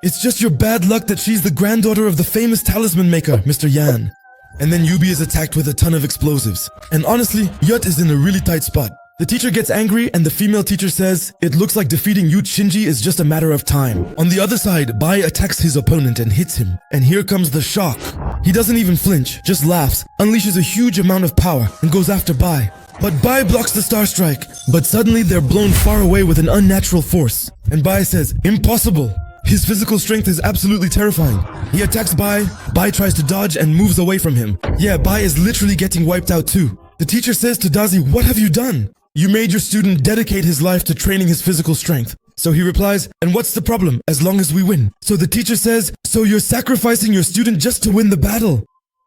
It's just your bad luck that she's the granddaughter of the famous talisman maker, Mr. Yan. And then Yubi is attacked with a ton of explosives. And honestly, Yut is in a really tight spot. The teacher gets angry and the female teacher says, it looks like defeating Yu Shinji is just a matter of time. On the other side, Bai attacks his opponent and hits him. And here comes the shock. He doesn't even flinch, just laughs, unleashes a huge amount of power, and goes after Bai. But Bai blocks the star strike. But suddenly they're blown far away with an unnatural force. And Bai says, impossible. His physical strength is absolutely terrifying. He attacks Bai, Bai tries to dodge and moves away from him. Yeah, Bai is literally getting wiped out too. The teacher says to Dasi, what have you done? You made your student dedicate his life to training his physical strength. So he replies, and what's the problem, as long as we win? So the teacher says, so you're sacrificing your student just to win the battle?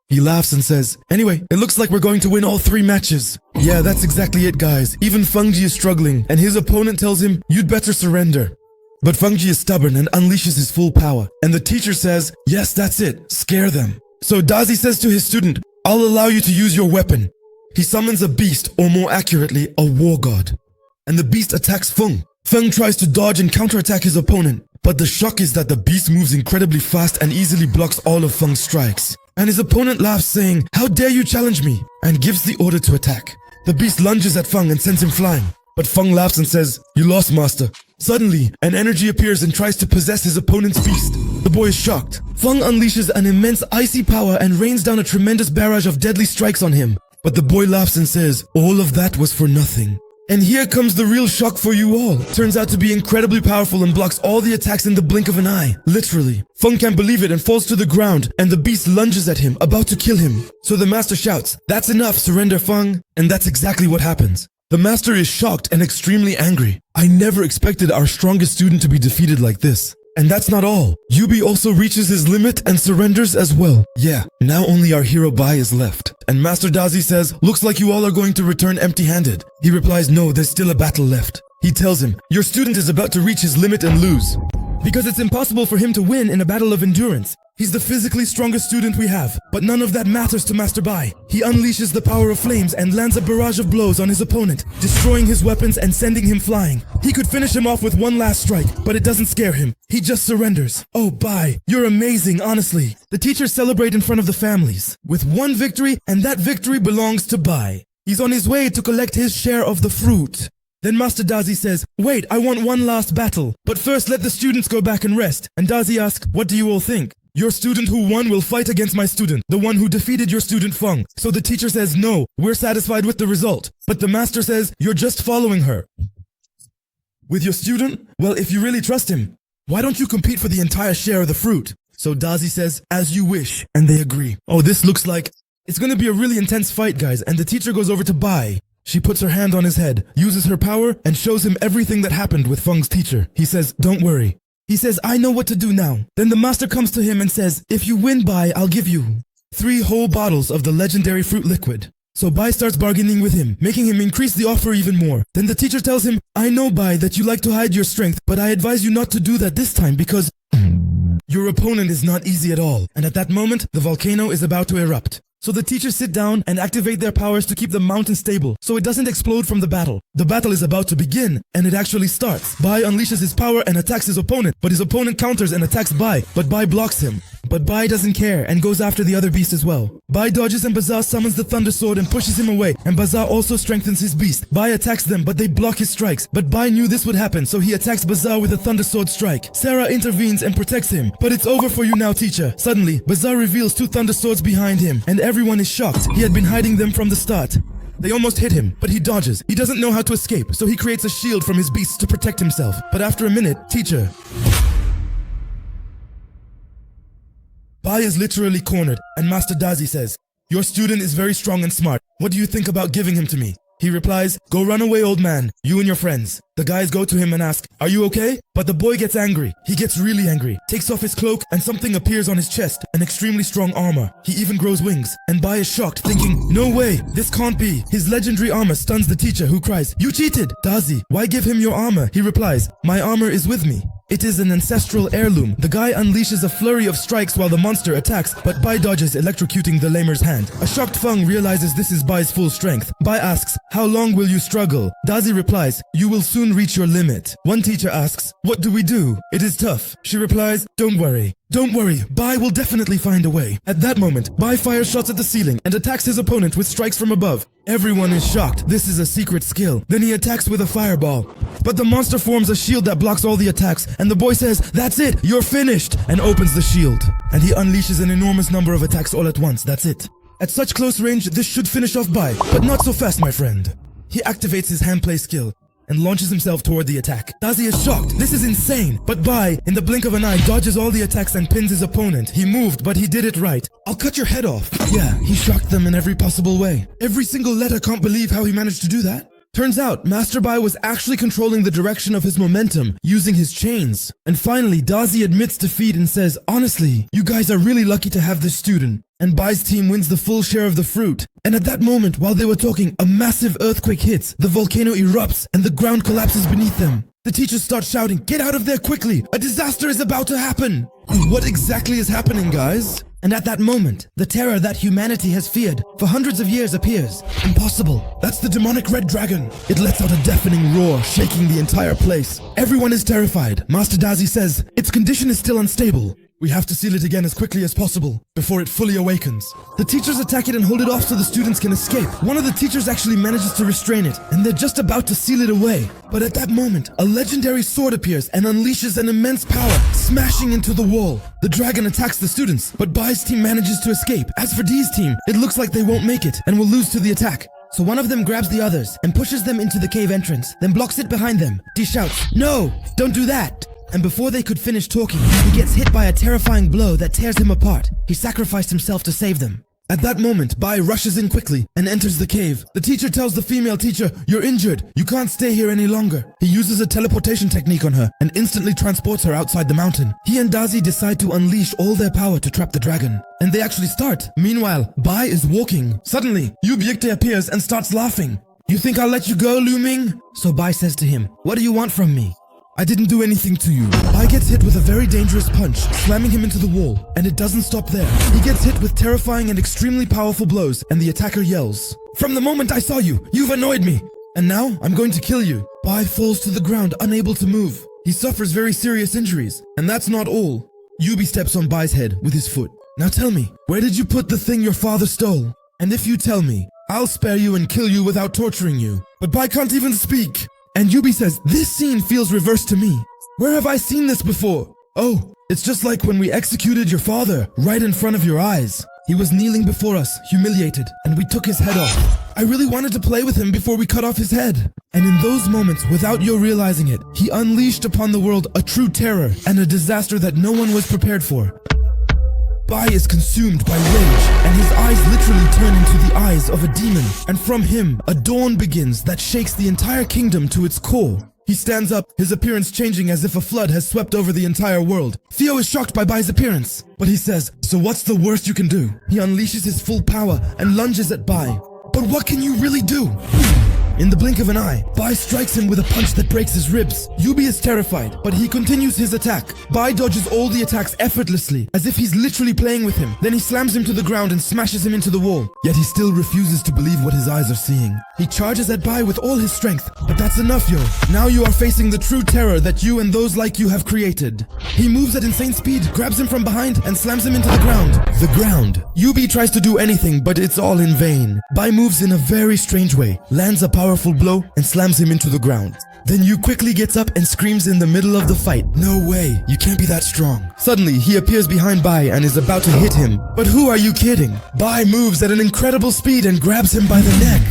He laughs and says, anyway, it looks like we're going to win all 3 matches. Yeah, that's exactly it, guys. Even Fengji is struggling, and his opponent tells him, you'd better surrender. But Fengji is stubborn and unleashes his full power. And the teacher says, yes, that's it, scare them. So Dasi says to his student, I'll allow you to use your weapon. He summons a beast, or more accurately, a war god. And the beast attacks Feng. Feng tries to dodge and counterattack his opponent. But the shock is that the beast moves incredibly fast and easily blocks all of Feng's strikes. And his opponent laughs saying, how dare you challenge me? And gives the order to attack. The beast lunges at Feng and sends him flying. But Feng laughs and says, you lost, master. Suddenly, an energy appears and tries to possess his opponent's beast. The boy is shocked. Feng unleashes an immense icy power and rains down a tremendous barrage of deadly strikes on him. But the boy laughs and says, all of that was for nothing. And here comes the real shock for you all. Turns out to be incredibly powerful and blocks all the attacks in the blink of an eye. Literally. Feng can't believe it and falls to the ground, and the beast lunges at him, about to kill him. So the master shouts, that's enough, surrender Feng. And that's exactly what happens. The master is shocked and extremely angry. I never expected our strongest student to be defeated like this. And that's not all. Yubi also reaches his limit and surrenders as well. Yeah, now only our hero Bai is left. And Master Dazi says, looks like you all are going to return empty-handed. He replies, no, there's still a battle left. He tells him, your student is about to reach his limit and lose. Because it's impossible for him to win in a battle of endurance. He's the physically strongest student we have, but none of that matters to Master Bai. He unleashes the power of flames and lands a barrage of blows on his opponent, destroying his weapons and sending him flying. He could finish him off with one last strike, but it doesn't scare him. He just surrenders. Oh, Bai, you're amazing, honestly. The teachers celebrate in front of the families, with one victory, and that victory belongs to Bai. He's on his way to collect his share of the fruit. Then Master Dazi says, wait, I want one last battle, but first let the students go back and rest. And Dazi asks, what do you all think? Your student who won will fight against my student, the one who defeated your student Feng. So the teacher says, no, we're satisfied with the result. But the master says, you're just following her. With your student? Well, if you really trust him, why don't you compete for the entire share of the fruit? So Dazi says, as you wish, and they agree. Oh, this looks like it's gonna be a really intense fight, guys, and the teacher goes over to Bai. She puts her hand on his head, uses her power, and shows him everything that happened with Feng's teacher. He says, don't worry. He says, I know what to do now. Then the master comes to him and says, if you win Bai, I'll give you 3 whole bottles of the legendary fruit liquid. So Bai starts bargaining with him, making him increase the offer even more. Then the teacher tells him, I know Bai that you like to hide your strength, but I advise you not to do that this time because your opponent is not easy at all. And at that moment, the volcano is about to erupt. So the teachers sit down and activate their powers to keep the mountain stable, so it doesn't explode from the battle. The battle is about to begin, and it actually starts. Bai unleashes his power and attacks his opponent, but his opponent counters and attacks Bai, but Bai blocks him. But Bai doesn't care and goes after the other beast as well. Bai dodges and Bazaar summons the Thunder Sword and pushes him away, and Bazaar also strengthens his beast. Bai attacks them, but they block his strikes. But Bai knew this would happen, so he attacks Bazaar with a Thunder Sword strike. Sarah intervenes and protects him. But it's over for you now, teacher. Suddenly, Bazaar reveals 2 Thunder Swords behind him, and everyone is shocked. He had been hiding them from the start. They almost hit him, but he dodges. He doesn't know how to escape, so he creates a shield from his beasts to protect himself. But after a minute, teacher, Bai is literally cornered, and Master Dazi says, your student is very strong and smart. What do you think about giving him to me? He replies, go run away, old man, you and your friends. The guys go to him and ask, are you okay? But the boy gets angry. He gets really angry, takes off his cloak, and something appears on his chest, an extremely strong armor. He even grows wings, and Bai is shocked, thinking, no way, this can't be. His legendary armor stuns the teacher, who cries, you cheated! Dazi, why give him your armor? He replies, my armor is with me. It is an ancestral heirloom. The guy unleashes a flurry of strikes while the monster attacks, but Bai dodges, electrocuting the lamer's hand. A shocked Feng realizes this is Bai's full strength. Bai asks, how long will you struggle? Dazi replies, you will soon reach your limit. One teacher asks, what do we do? It is tough. She replies, don't worry. Don't worry, Bai will definitely find a way. At that moment, Bai fires shots at the ceiling and attacks his opponent with strikes from above. Everyone is shocked. This is a secret skill. Then he attacks with a fireball. But the monster forms a shield that blocks all the attacks, and the boy says, that's it, you're finished, and opens the shield. And he unleashes an enormous number of attacks all at once, that's it. At such close range, this should finish off Bai, but not so fast, my friend. He activates his handplay skill and launches himself toward the attack. Dazi is shocked. This is insane. But Bai, in the blink of an eye, dodges all the attacks and pins his opponent. He moved, but he did it right. I'll cut your head off. Yeah, he shocked them in every possible way. Every single letter can't believe how he managed to do that. Turns out, Master Bai was actually controlling the direction of his momentum, using his chains. And finally, Dazi admits defeat and says, honestly, you guys are really lucky to have this student. And Bai's team wins the full share of the fruit. And at that moment, while they were talking, a massive earthquake hits, the volcano erupts, and the ground collapses beneath them. The teachers start shouting, get out of there quickly! A disaster is about to happen! What exactly is happening, guys? And at that moment, the terror that humanity has feared for hundreds of years appears. Impossible. That's the demonic red dragon. It lets out a deafening roar, shaking the entire place. Everyone is terrified. Master Dazi says, its condition is still unstable. We have to seal it again as quickly as possible, before it fully awakens. The teachers attack it and hold it off so the students can escape. One of the teachers actually manages to restrain it, and they're just about to seal it away. But at that moment, a legendary sword appears and unleashes an immense power, smashing into the wall. The dragon attacks the students, but Bai's team manages to escape. As for Dee's team, it looks like they won't make it, and will lose to the attack. So one of them grabs the others, and pushes them into the cave entrance, then blocks it behind them. Dee shouts, no, don't do that! And before they could finish talking, he gets hit by a terrifying blow that tears him apart. He sacrificed himself to save them. At that moment, Bai rushes in quickly and enters the cave. The teacher tells the female teacher, "You're injured. You can't stay here any longer." He uses a teleportation technique on her and instantly transports her outside the mountain. He and Dazi decide to unleash all their power to trap the dragon. And they actually start. Meanwhile, Bai is walking. Suddenly, Yu Byekte appears and starts laughing. "You think I'll let you go, Liu Ming?" So Bai says to him, "What do you want from me?" "I didn't do anything to you." Bai gets hit with a very dangerous punch, slamming him into the wall, and it doesn't stop there. He gets hit with terrifying and extremely powerful blows, and the attacker yells, "From the moment I saw you, you've annoyed me, and now I'm going to kill you." Bai falls to the ground, unable to move. He suffers very serious injuries, and that's not all. Yubi steps on Bai's head with his foot. "Now tell me, where did you put the thing your father stole? And if you tell me, I'll spare you and kill you without torturing you." But Bai can't even speak. And Yubi says, "This scene feels reversed to me. Where have I seen this before?" "Oh, it's just like when we executed your father, right in front of your eyes. He was kneeling before us, humiliated, and we took his head off. I really wanted to play with him before we cut off his head." And in those moments, without you realizing it, he unleashed upon the world a true terror and a disaster that no one was prepared for. Bai is consumed by rage, and his eyes literally turn into the eyes of a demon. And from him, a dawn begins that shakes the entire kingdom to its core. He stands up, his appearance changing as if a flood has swept over the entire world. Theo is shocked by Bai's appearance, but he says, "So what's the worst you can do?" He unleashes his full power and lunges at Bai. But what can you really do? In the blink of an eye, Bai strikes him with a punch that breaks his ribs. Yubi is terrified, but he continues his attack. Bai dodges all the attacks effortlessly, as if he's literally playing with him. Then he slams him to the ground and smashes him into the wall. Yet he still refuses to believe what his eyes are seeing. He charges at Bai with all his strength, but that's enough, yo. Now you are facing the true terror that you and those like you have created. He moves at insane speed, grabs him from behind, and slams him into the ground. The ground. Yubi tries to do anything, but it's all in vain. Bai moves in a very strange way, lands a powerful blow, and slams him into the ground. Then Yu quickly gets up and screams in the middle of the fight, "No way, you can't be that strong." Suddenly, he appears behind Bai and is about to hit him. But who are you kidding? Bai moves at an incredible speed and grabs him by the neck.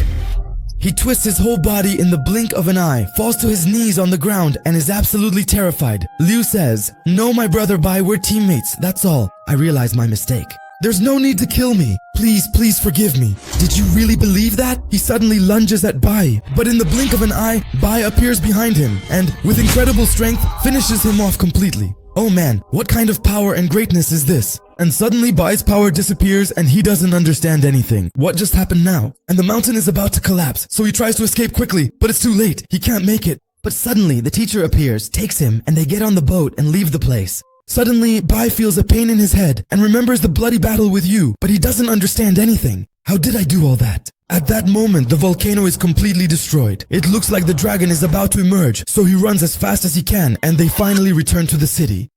He twists his whole body in the blink of an eye, falls to his knees on the ground, and is absolutely terrified. Liu says, "No, my brother Bai, we're teammates, that's all. I realize my mistake. There's no need to kill me. Please forgive me." Did you really believe that? He suddenly lunges at Bai, but in the blink of an eye, Bai appears behind him and, with incredible strength, finishes him off completely. Oh man, what kind of power and greatness is this? And suddenly Bai's power disappears and he doesn't understand anything. What just happened now? And the mountain is about to collapse, so he tries to escape quickly, but it's too late. He can't make it. But suddenly, the teacher appears, takes him, and they get on the boat and leave the place. Suddenly, Bai feels a pain in his head and remembers the bloody battle with Yu, but he doesn't understand anything. How did I do all that? At that moment, the volcano is completely destroyed. It looks like the dragon is about to emerge, so he runs as fast as he can, and they finally return to the city.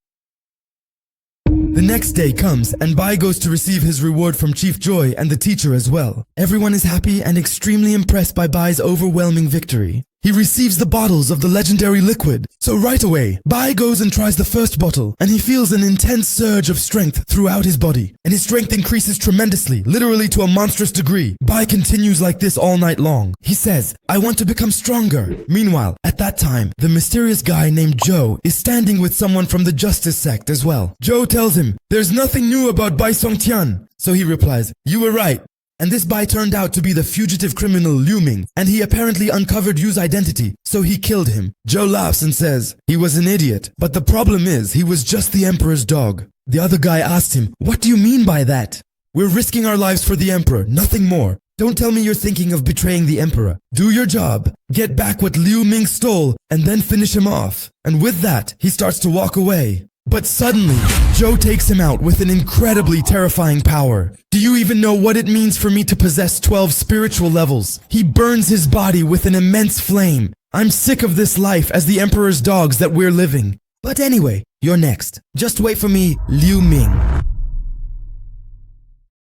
The next day comes, and Bai goes to receive his reward from Chief Joy and the teacher as well. Everyone is happy and extremely impressed by Bai's overwhelming victory. He receives the bottles of the legendary liquid. So right away, Bai goes and tries the first bottle, and he feels an intense surge of strength throughout his body. And his strength increases tremendously, literally to a monstrous degree. Bai continues like this all night long. He says, "I want to become stronger." Meanwhile, at that time, the mysterious guy named Joe is standing with someone from the Justice sect as well. Joe tells him, "There's nothing new about Bai Songtian." So he replies, "You were right." And this Bai turned out to be the fugitive criminal Liu Ming, and he apparently uncovered Yu's identity, so he killed him. Joe laughs and says, "He was an idiot, but the problem is he was just the Emperor's dog." The other guy asked him, "What do you mean by that?" "We're risking our lives for the Emperor, nothing more. Don't tell me you're thinking of betraying the Emperor. Do your job, get back what Liu Ming stole, and then finish him off." And with that, he starts to walk away. But suddenly, Joe takes him out with an incredibly terrifying power. Do you even know what it means for me to possess 12 spiritual levels? He burns his body with an immense flame. I'm sick of this life as the Emperor's dogs that we're living. But anyway, you're next. Just wait for me, Liu Ming.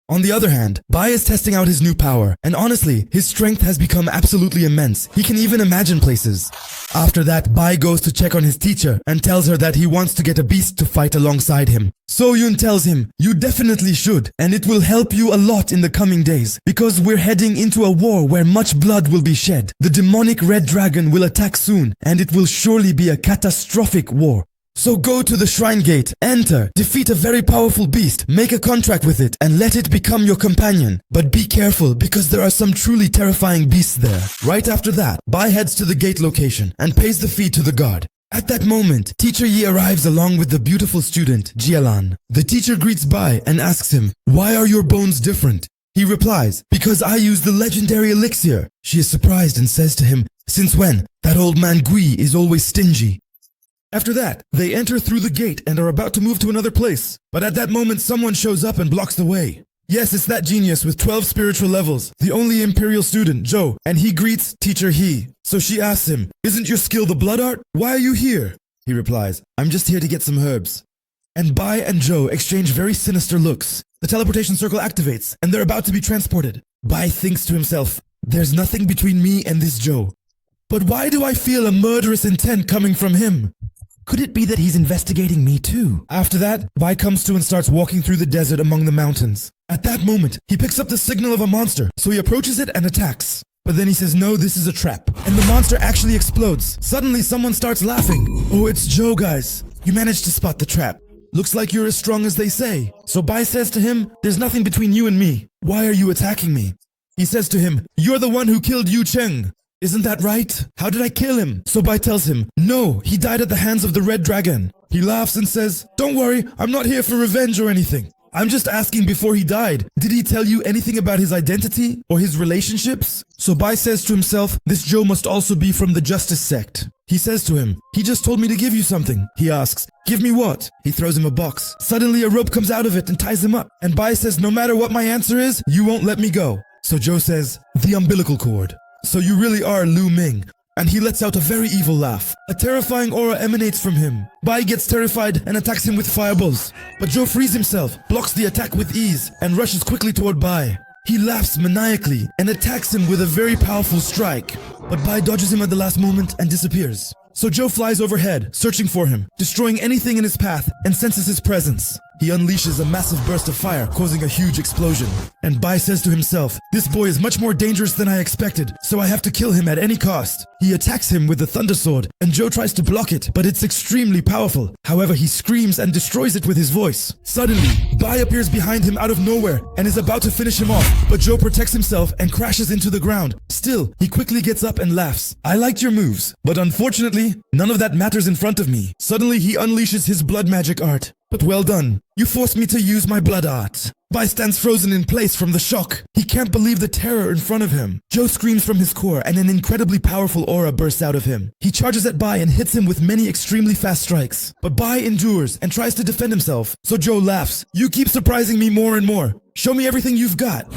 On the other hand, Bai is testing out his new power, and honestly, his strength has become absolutely immense. He can even imagine places. After that, Bai goes to check on his teacher and tells her that he wants to get a beast to fight alongside him. So Yun tells him, "You definitely should, and it will help you a lot in the coming days, because we're heading into a war where much blood will be shed. The demonic red dragon will attack soon, and it will surely be a catastrophic war. So go to the shrine gate, enter, defeat a very powerful beast, make a contract with it, and let it become your companion. But be careful, because there are some truly terrifying beasts there. Right after that, Bai heads to the gate location and pays the fee to the guard. At that moment, Teacher Yi arrives along with the beautiful student, Jialan. The teacher greets Bai and asks him, "Why are your bones different?" He replies, "Because I use the legendary elixir." She is surprised and says to him, "Since when? That old man Gui is always stingy." After that, they enter through the gate and are about to move to another place. But at that moment, someone shows up and blocks the way. Yes, it's that genius with 12 spiritual levels, the only Imperial student, Zhou, and he greets Teacher He. So she asks him, "Isn't your skill the blood art? Why are you here?" He replies, "I'm just here to get some herbs." And Bai and Zhou exchange very sinister looks. The teleportation circle activates, and they're about to be transported. Bai thinks to himself, "There's nothing between me and this Zhou. But why do I feel a murderous intent coming from him? Could it be that he's investigating me too?" After that, Bai comes to and starts walking through the desert among the mountains. At that moment, he picks up the signal of a monster, so he approaches it and attacks. But then he says, "No, this is a trap." And the monster actually explodes. Suddenly, someone starts laughing. "Oh, it's Joe, guys. You managed to spot the trap. Looks like you're as strong as they say." So Bai says to him, "There's nothing between you and me. Why are you attacking me?" He says to him, "You're the one who killed Yu Cheng. Isn't that right? How did I kill him?" So Bai tells him, "No, he died at the hands of the Red Dragon." He laughs and says, "Don't worry, I'm not here for revenge or anything. I'm just asking, before he died, did he tell you anything about his identity or his relationships?" So Bai says to himself, this Joe must also be from the Justice sect. He says to him, "He just told me to give you something." He asks, "Give me what?" He throws him a box. Suddenly a rope comes out of it and ties him up. And Bai says, "No matter what my answer is, you won't let me go." So Joe says, "The umbilical cord. So you really are Lu Ming." And he lets out a very evil laugh. A terrifying aura emanates from him. Bai gets terrified and attacks him with fireballs. But Joe frees himself, blocks the attack with ease, and rushes quickly toward Bai. He laughs maniacally and attacks him with a very powerful strike. But Bai dodges him at the last moment and disappears. So Joe flies overhead, searching for him, destroying anything in his path, and senses his presence. He unleashes a massive burst of fire, causing a huge explosion. And Bai says to himself, "This boy is much more dangerous than I expected, so I have to kill him at any cost." He attacks him with the Thunder Sword, and Joe tries to block it, but it's extremely powerful. However, he screams and destroys it with his voice. Suddenly, Bai appears behind him out of nowhere and is about to finish him off, but Joe protects himself and crashes into the ground. Still, he quickly gets up and laughs. "I liked your moves, but unfortunately, none of that matters in front of me." Suddenly, he unleashes his blood magic art. "But well done. You forced me to use my blood art." Bai stands frozen in place from the shock. He can't believe the terror in front of him. Joe screams from his core and an incredibly powerful aura bursts out of him. He charges at Bai and hits him with many extremely fast strikes. But Bai endures and tries to defend himself. So Joe laughs. "You keep surprising me more and more. Show me everything you've got."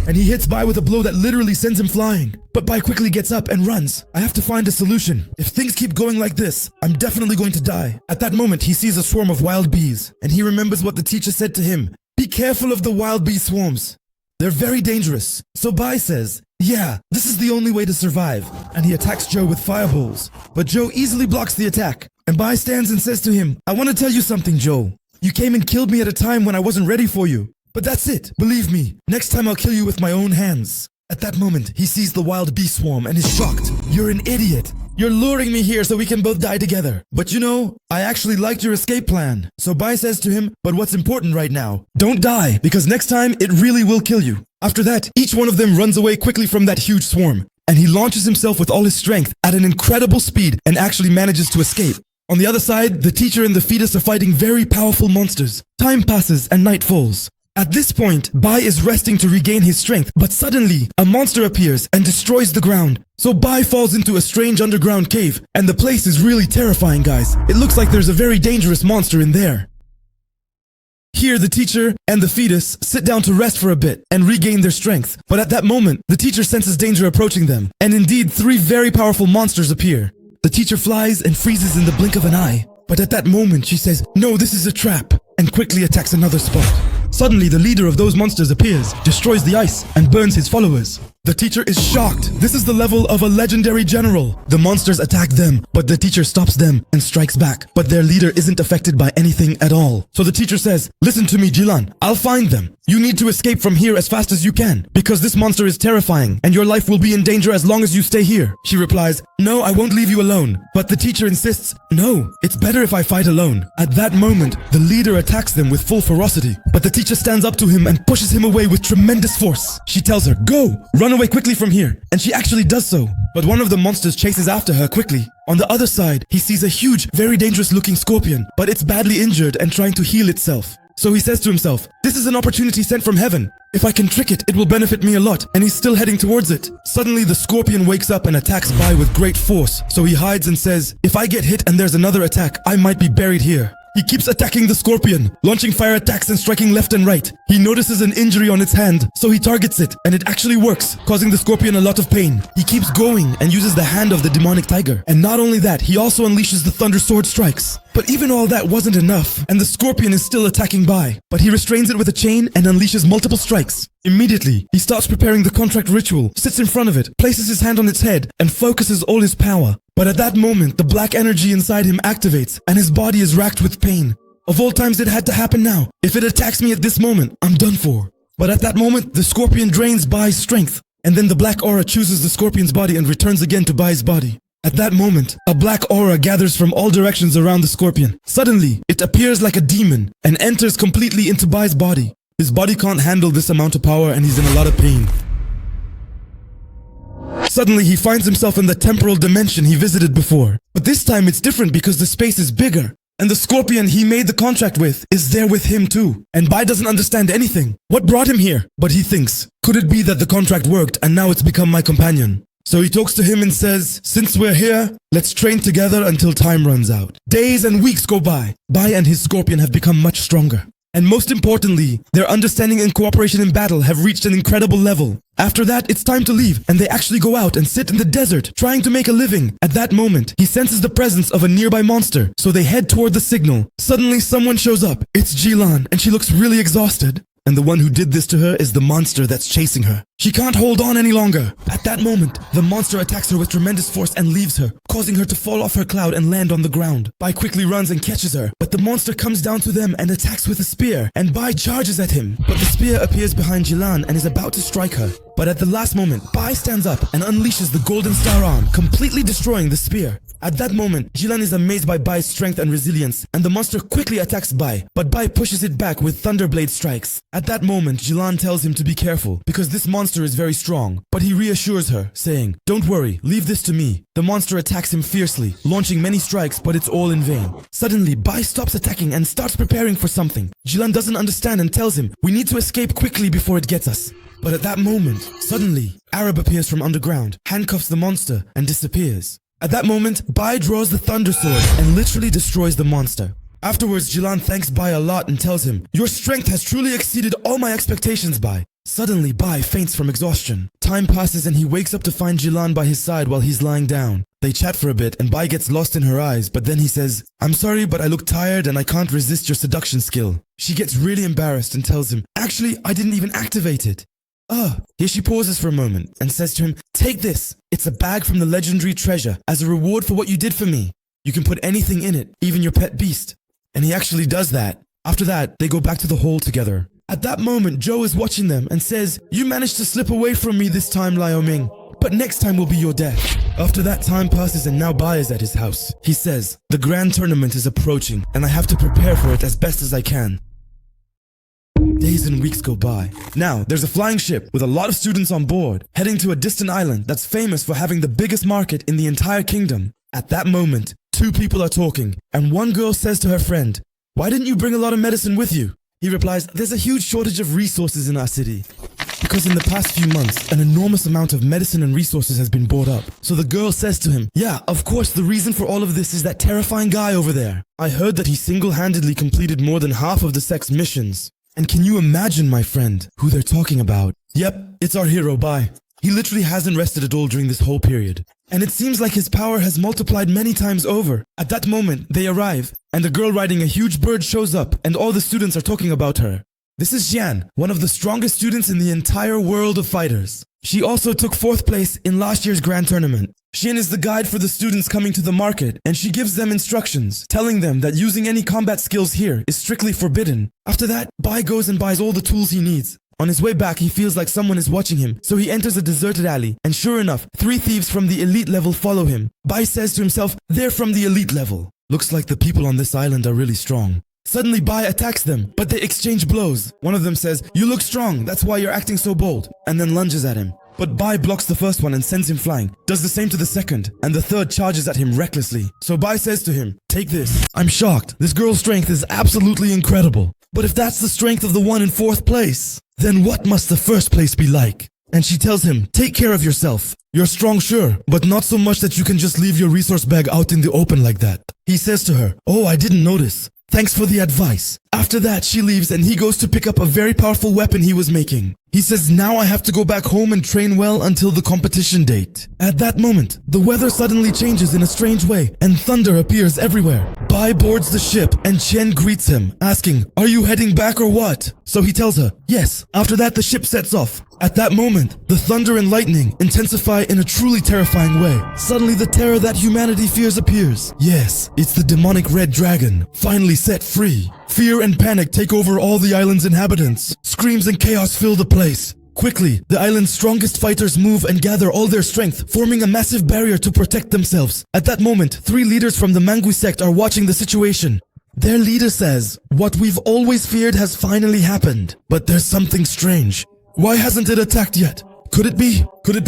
And he hits Bai with a blow that literally sends him flying. But Bai quickly gets up and runs. "I have to find a solution. If things keep going like this, I'm definitely going to die." At that moment, he sees a swarm of wild bees, and he remembers what the teacher said to him. "Be careful of the wild bee swarms. They're very dangerous." So Bai says, "Yeah, this is the only way to survive." And he attacks Joe with fireballs. But Joe easily blocks the attack. And Bai stands and says to him, "I want to tell you something, Joe. You came and killed me at a time when I wasn't ready for you. But that's it. Believe me, next time I'll kill you with my own hands." At that moment, he sees the wild bee swarm and is shocked. "You're an idiot. You're luring me here so we can both die together. But you know, I actually liked your escape plan." So Bai says to him, "But what's important right now? Don't die, because next time it really will kill you." After that, each one of them runs away quickly from that huge swarm. And he launches himself with all his strength at an incredible speed and actually manages to escape. On the other side, the teacher and the fetus are fighting very powerful monsters. Time passes and night falls. At this point, Bai is resting to regain his strength, but suddenly, a monster appears and destroys the ground. So Bai falls into a strange underground cave, and the place is really terrifying, guys. It looks like there's a very dangerous monster in there. Here, the teacher and the fetus sit down to rest for a bit and regain their strength. But at that moment, the teacher senses danger approaching them, and indeed, 3 very powerful monsters appear. The teacher flies and freezes in the blink of an eye. But at that moment, she says, "No, this is a trap," and quickly attacks another spot. Suddenly, the leader of those monsters appears, destroys the ice, and burns his followers. The teacher is shocked. This is the level of a legendary general. The monsters attack them, but the teacher stops them and strikes back. But their leader isn't affected by anything at all. So the teacher says, listen to me, Jilan. I'll find them. You need to escape from here as fast as you can, because this monster is terrifying, and your life will be in danger as long as you stay here. She replies, no, I won't leave you alone. But the teacher insists, no, it's better if I fight alone. At that moment, the leader attacks them with full ferocity. But the teacher stands up to him and pushes him away with tremendous force. She tells her, go, run away quickly from here. And she actually does so. But one of the monsters chases after her quickly. On the other side, he sees a huge, very dangerous looking scorpion, but it's badly injured and trying to heal itself. So he says to himself, this is an opportunity sent from heaven. If I can trick it, it will benefit me a lot. And he's still heading towards it. Suddenly, the scorpion wakes up and attacks Bai with great force. So he hides and says, if I get hit and there's another attack, I might be buried here. He keeps attacking the scorpion, launching fire attacks and striking left and right. He notices an injury on its hand, so he targets it, and it actually works, causing the scorpion a lot of pain. He keeps going and uses the hand of the demonic tiger. And not only that, he also unleashes the thunder sword strikes. But even all that wasn't enough, and the scorpion is still attacking Bai. But he restrains it with a chain and unleashes multiple strikes. Immediately, he starts preparing the contract ritual, sits in front of it, places his hand on its head, and focuses all his power. But at that moment, the black energy inside him activates, and his body is racked with pain. Of all times, it had to happen now. If it attacks me at this moment, I'm done for. But at that moment, the scorpion drains Bai's strength, and then the black aura chooses the scorpion's body and returns again to Bai's body. At that moment, a black aura gathers from all directions around the scorpion. Suddenly, it appears like a demon and enters completely into Bai's body. His body can't handle this amount of power and he's in a lot of pain. Suddenly, he finds himself in the temporal dimension he visited before. But this time it's different because the space is bigger. And the scorpion he made the contract with is there with him too. And Bai doesn't understand anything. What brought him here? But he thinks, could it be that the contract worked and now it's become my companion? So he talks to him and says, since we're here, let's train together until time runs out. Days and weeks go by. Bai and his scorpion have become much stronger. And most importantly, their understanding and cooperation in battle have reached an incredible level. After that, it's time to leave, and they actually go out and sit in the desert, trying to make a living. At that moment, he senses the presence of a nearby monster, so they head toward the signal. Suddenly, someone shows up. It's Jilan, and she looks really exhausted. And the one who did this to her is the monster that's chasing her. She can't hold on any longer. At that moment, the monster attacks her with tremendous force and leaves her, causing her to fall off her cloud and land on the ground. Bai quickly runs and catches her, but the monster comes down to them and attacks with a spear, and Bai charges at him. But the spear appears behind Jilan and is about to strike her. But at the last moment, Bai stands up and unleashes the golden star arm, completely destroying the spear. At that moment, Jilan is amazed by Bai's strength and resilience, and the monster quickly attacks Bai, but Bai pushes it back with thunderblade strikes. At that moment, Jilan tells him to be careful, because this monster is very strong, but he reassures her, saying, don't worry, leave this to me. The monster attacks him fiercely, launching many strikes, but it's all in vain. Suddenly, Bai stops attacking and starts preparing for something. Jilan doesn't understand and tells him, we need to escape quickly before it gets us. But at that moment, suddenly, Arab appears from underground, handcuffs the monster, and disappears. At that moment, Bai draws the thunder sword and literally destroys the monster. Afterwards, Jilan thanks Bai a lot and tells him, your strength has truly exceeded all my expectations, Bai. Suddenly, Bai faints from exhaustion. Time passes and he wakes up to find Jilan by his side while he's lying down. They chat for a bit and Bai gets lost in her eyes, but then he says, I'm sorry, but I look tired and I can't resist your seduction skill. She gets really embarrassed and tells him, actually, I didn't even activate it. Here she pauses for a moment and says to him, take this. It's a bag from the legendary treasure as a reward for what you did for me. You can put anything in it, even your pet beast. And he actually does that. After that, they go back to the hole together. At that moment, Joe is watching them and says, you managed to slip away from me this time, Liao Ming. But next time will be your death. After that, time passes and now Bai is at his house. He says, the grand tournament is approaching and I have to prepare for it as best as I can. Days and weeks go by. Now, there's a flying ship with a lot of students on board, heading to a distant island that's famous for having the biggest market in the entire kingdom. At that moment, two people are talking, and one girl says to her friend, why didn't you bring a lot of medicine with you? He replies, there's a huge shortage of resources in our city. Because in the past few months, an enormous amount of medicine and resources has been brought up. So the girl says to him, yeah, of course, the reason for all of this is that terrifying guy over there. I heard that he single-handedly completed more than half of the sect's missions. And can you imagine, my friend, who they're talking about? Yep, it's our hero, Bai. He literally hasn't rested at all during this whole period. And it seems like his power has multiplied many times over. At that moment, they arrive, and a girl riding a huge bird shows up, and all the students are talking about her. This is Jian, one of the strongest students in the entire world of fighters. She also took 4th place in last year's grand tournament. Xian is the guide for the students coming to the market, and she gives them instructions, telling them that using any combat skills here is strictly forbidden. After that, Bai goes and buys all the tools he needs. On his way back, he feels like someone is watching him, so he enters a deserted alley, and sure enough, 3 thieves from the elite level follow him. Bai says to himself, they're from the elite level. Looks like the people on this island are really strong. Suddenly, Bai attacks them, but they exchange blows. One of them says, you look strong, that's why you're acting so bold, and then lunges at him. But Bai blocks the first one and sends him flying, does the same to the second, and the third charges at him recklessly. So Bai says to him, take this. I'm shocked. This girl's strength is absolutely incredible. But if that's the strength of the one in 4th place, then what must the 1st place be like? And she tells him, take care of yourself. You're strong, sure, but not so much that you can just leave your resource bag out in the open like that. He says to her, oh, I didn't notice. Thanks for the advice. After that, she leaves and he goes to pick up a very powerful weapon he was making. He says, now I have to go back home and train well until the competition date. At that moment, the weather suddenly changes in a strange way and thunder appears everywhere. Bai boards the ship and Chen greets him, asking, are you heading back or what? So he tells her, yes. After that, the ship sets off. At that moment, the thunder and lightning intensify in a truly terrifying way. Suddenly, the terror that humanity fears appears. Yes, it's the demonic red dragon, finally set free. Fear and panic take over all the island's inhabitants. Screams and chaos fill the place. Quickly, the island's strongest fighters move and gather all their strength, forming a massive barrier to protect themselves. At that moment, 3 leaders from the Mangui sect are watching the situation. Their leader says, what we've always feared has finally happened. But there's something strange. Why hasn't it attacked yet? Could it be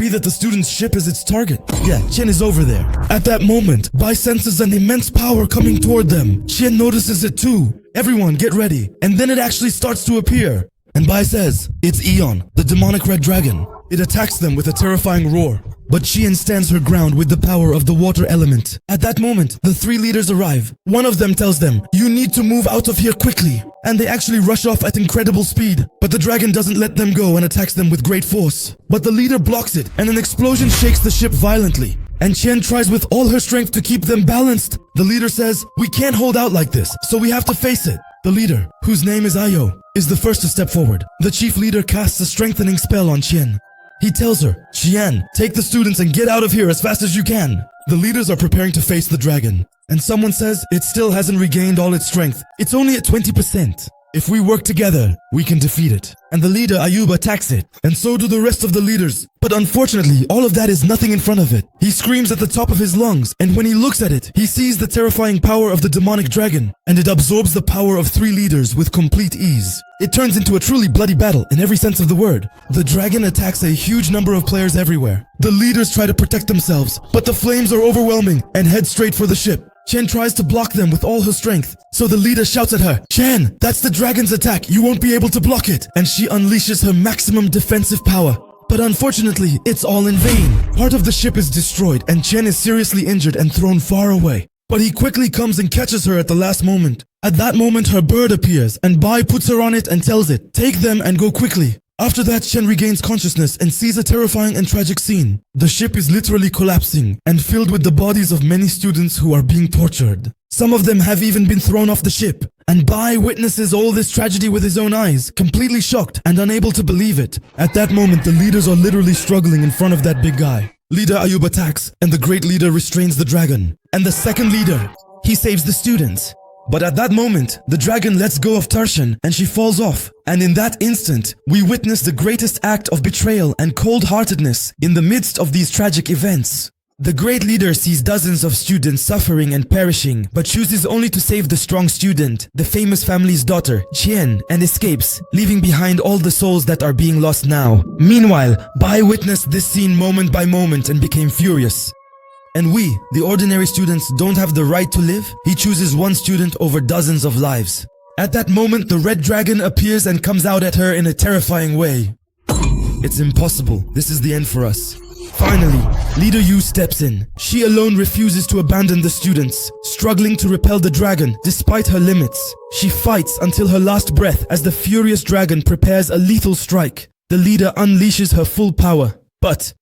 that the student's ship is its target? Yeah, Chen is over there. At that moment, Bai senses an immense power coming toward them. Chen notices it too. Everyone, get ready. And then it actually starts to appear. And Bai says, it's Eon, the demonic red dragon. It attacks them with a terrifying roar. But Qian stands her ground with the power of the water element. At that moment, the 3 leaders arrive. One of them tells them, you need to move out of here quickly. And they actually rush off at incredible speed. But the dragon doesn't let them go and attacks them with great force. But the leader blocks it, and an explosion shakes the ship violently. And Qian tries with all her strength to keep them balanced. The leader says, we can't hold out like this, so we have to face it. The leader, whose name is Ayo, is the first to step forward. The chief leader casts a strengthening spell on Qian. He tells her, Qian, take the students and get out of here as fast as you can. The leaders are preparing to face the dragon. And someone says it still hasn't regained all its strength. It's only at 20%. If we work together, we can defeat it. And the leader, Ayub, attacks it. And so do the rest of the leaders. But unfortunately, all of that is nothing in front of it. He screams at the top of his lungs, and when he looks at it, he sees the terrifying power of the demonic dragon, and it absorbs the power of 3 leaders with complete ease. It turns into a truly bloody battle in every sense of the word. The dragon attacks a huge number of players everywhere. The leaders try to protect themselves, but the flames are overwhelming and head straight for the ship. Chen tries to block them with all her strength. So the leader shouts at her, Chen, that's the dragon's attack. You won't be able to block it. And she unleashes her maximum defensive power. But unfortunately, it's all in vain. Part of the ship is destroyed and Chen is seriously injured and thrown far away. But he quickly comes and catches her at the last moment. At that moment, her bird appears and Bai puts her on it and tells it, take them and go quickly. After that, Chen regains consciousness and sees a terrifying and tragic scene. The ship is literally collapsing and filled with the bodies of many students who are being tortured. Some of them have even been thrown off the ship. And Bai witnesses all this tragedy with his own eyes, completely shocked and unable to believe it. At that moment, the leaders are literally struggling in front of that big guy. Leader Ayub attacks, and the great leader restrains the dragon. And the second leader, he saves the students. But at that moment, the dragon lets go of Tarshan and she falls off. And in that instant, we witness the greatest act of betrayal and cold-heartedness in the midst of these tragic events. The great leader sees dozens of students suffering and perishing, but chooses only to save the strong student, the famous family's daughter, Qian, and escapes, leaving behind all the souls that are being lost now. Meanwhile, Bai witnessed this scene moment by moment and became furious. And we, the ordinary students, don't have the right to live? He chooses one student over dozens of lives. At that moment, the red dragon appears and comes out at her in a terrifying way. It's impossible. This is the end for us. Finally, Leader Yu steps in. She alone refuses to abandon the students, struggling to repel the dragon despite her limits. She fights until her last breath as the furious dragon prepares a lethal strike. The leader unleashes her full power, but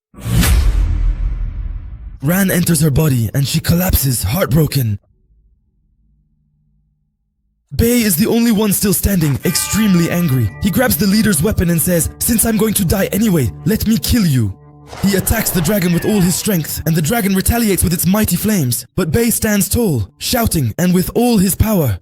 Ran enters her body and she collapses, heartbroken. Bei is the only one still standing, extremely angry. He grabs the leader's weapon and says, "Since I'm going to die anyway, let me kill you." He attacks the dragon with all his strength, and the dragon retaliates with its mighty flames. But Bei stands tall, shouting, and with all his power.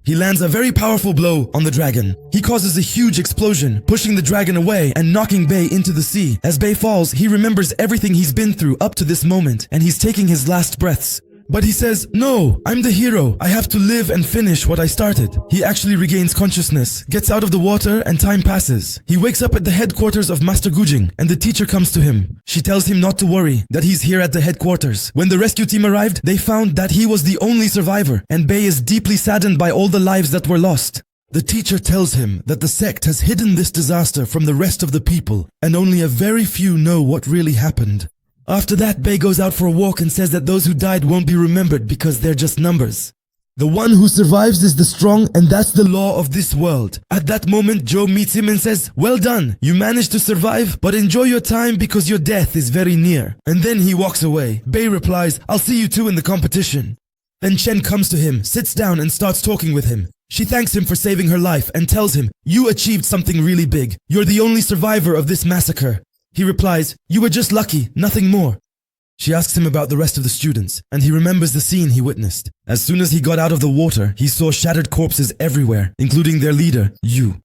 He lands a very powerful blow on the dragon. He causes a huge explosion, pushing the dragon away and knocking Bei into the sea. As Bei falls, he remembers everything he's been through up to this moment, and he's taking his last breaths. But he says, "No, I'm the hero. I have to live and finish what I started." He actually regains consciousness, gets out of the water, and time passes. He wakes up at the headquarters of Master Gujing, and the teacher comes to him. She tells him not to worry, that he's here at the headquarters. When the rescue team arrived, they found that he was the only survivor, and Bei is deeply saddened by all the lives that were lost. The teacher tells him that the sect has hidden this disaster from the rest of the people, and only a very few know what really happened. After that, Bei goes out for a walk and says that those who died won't be remembered because they're just numbers. The one who survives is the strong, and that's the law of this world. At that moment, Joe meets him and says, "Well done, you managed to survive, but enjoy your time because your death is very near." And then he walks away. Bei replies, "I'll see you two in the competition." Then Chen comes to him, sits down and starts talking with him. She thanks him for saving her life and tells him, "You achieved something really big. You're the only survivor of this massacre." He replies, "You were just lucky, nothing more." She asks him about the rest of the students, and he remembers the scene he witnessed. As soon as he got out of the water, he saw shattered corpses everywhere, including their leader, Yu.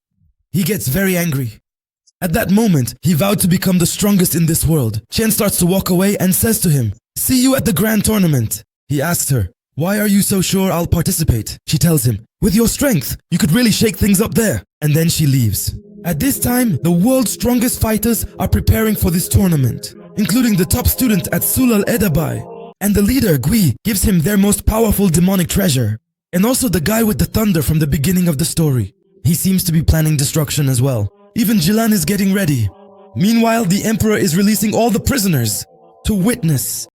He gets very angry. At that moment, he vowed to become the strongest in this world. Chen starts to walk away and says to him, "See you at the grand tournament." He asks her, "Why are you so sure I'll participate?" She tells him, "With your strength, you could really shake things up there." And then she leaves. At this time, the world's strongest fighters are preparing for this tournament, including the top student at Sulal Edabai. And the leader, Gui, gives him their most powerful demonic treasure. And also the guy with the thunder from the beginning of the story. He seems to be planning destruction as well. Even Jilan is getting ready. Meanwhile, the emperor is releasing all the prisoners to witness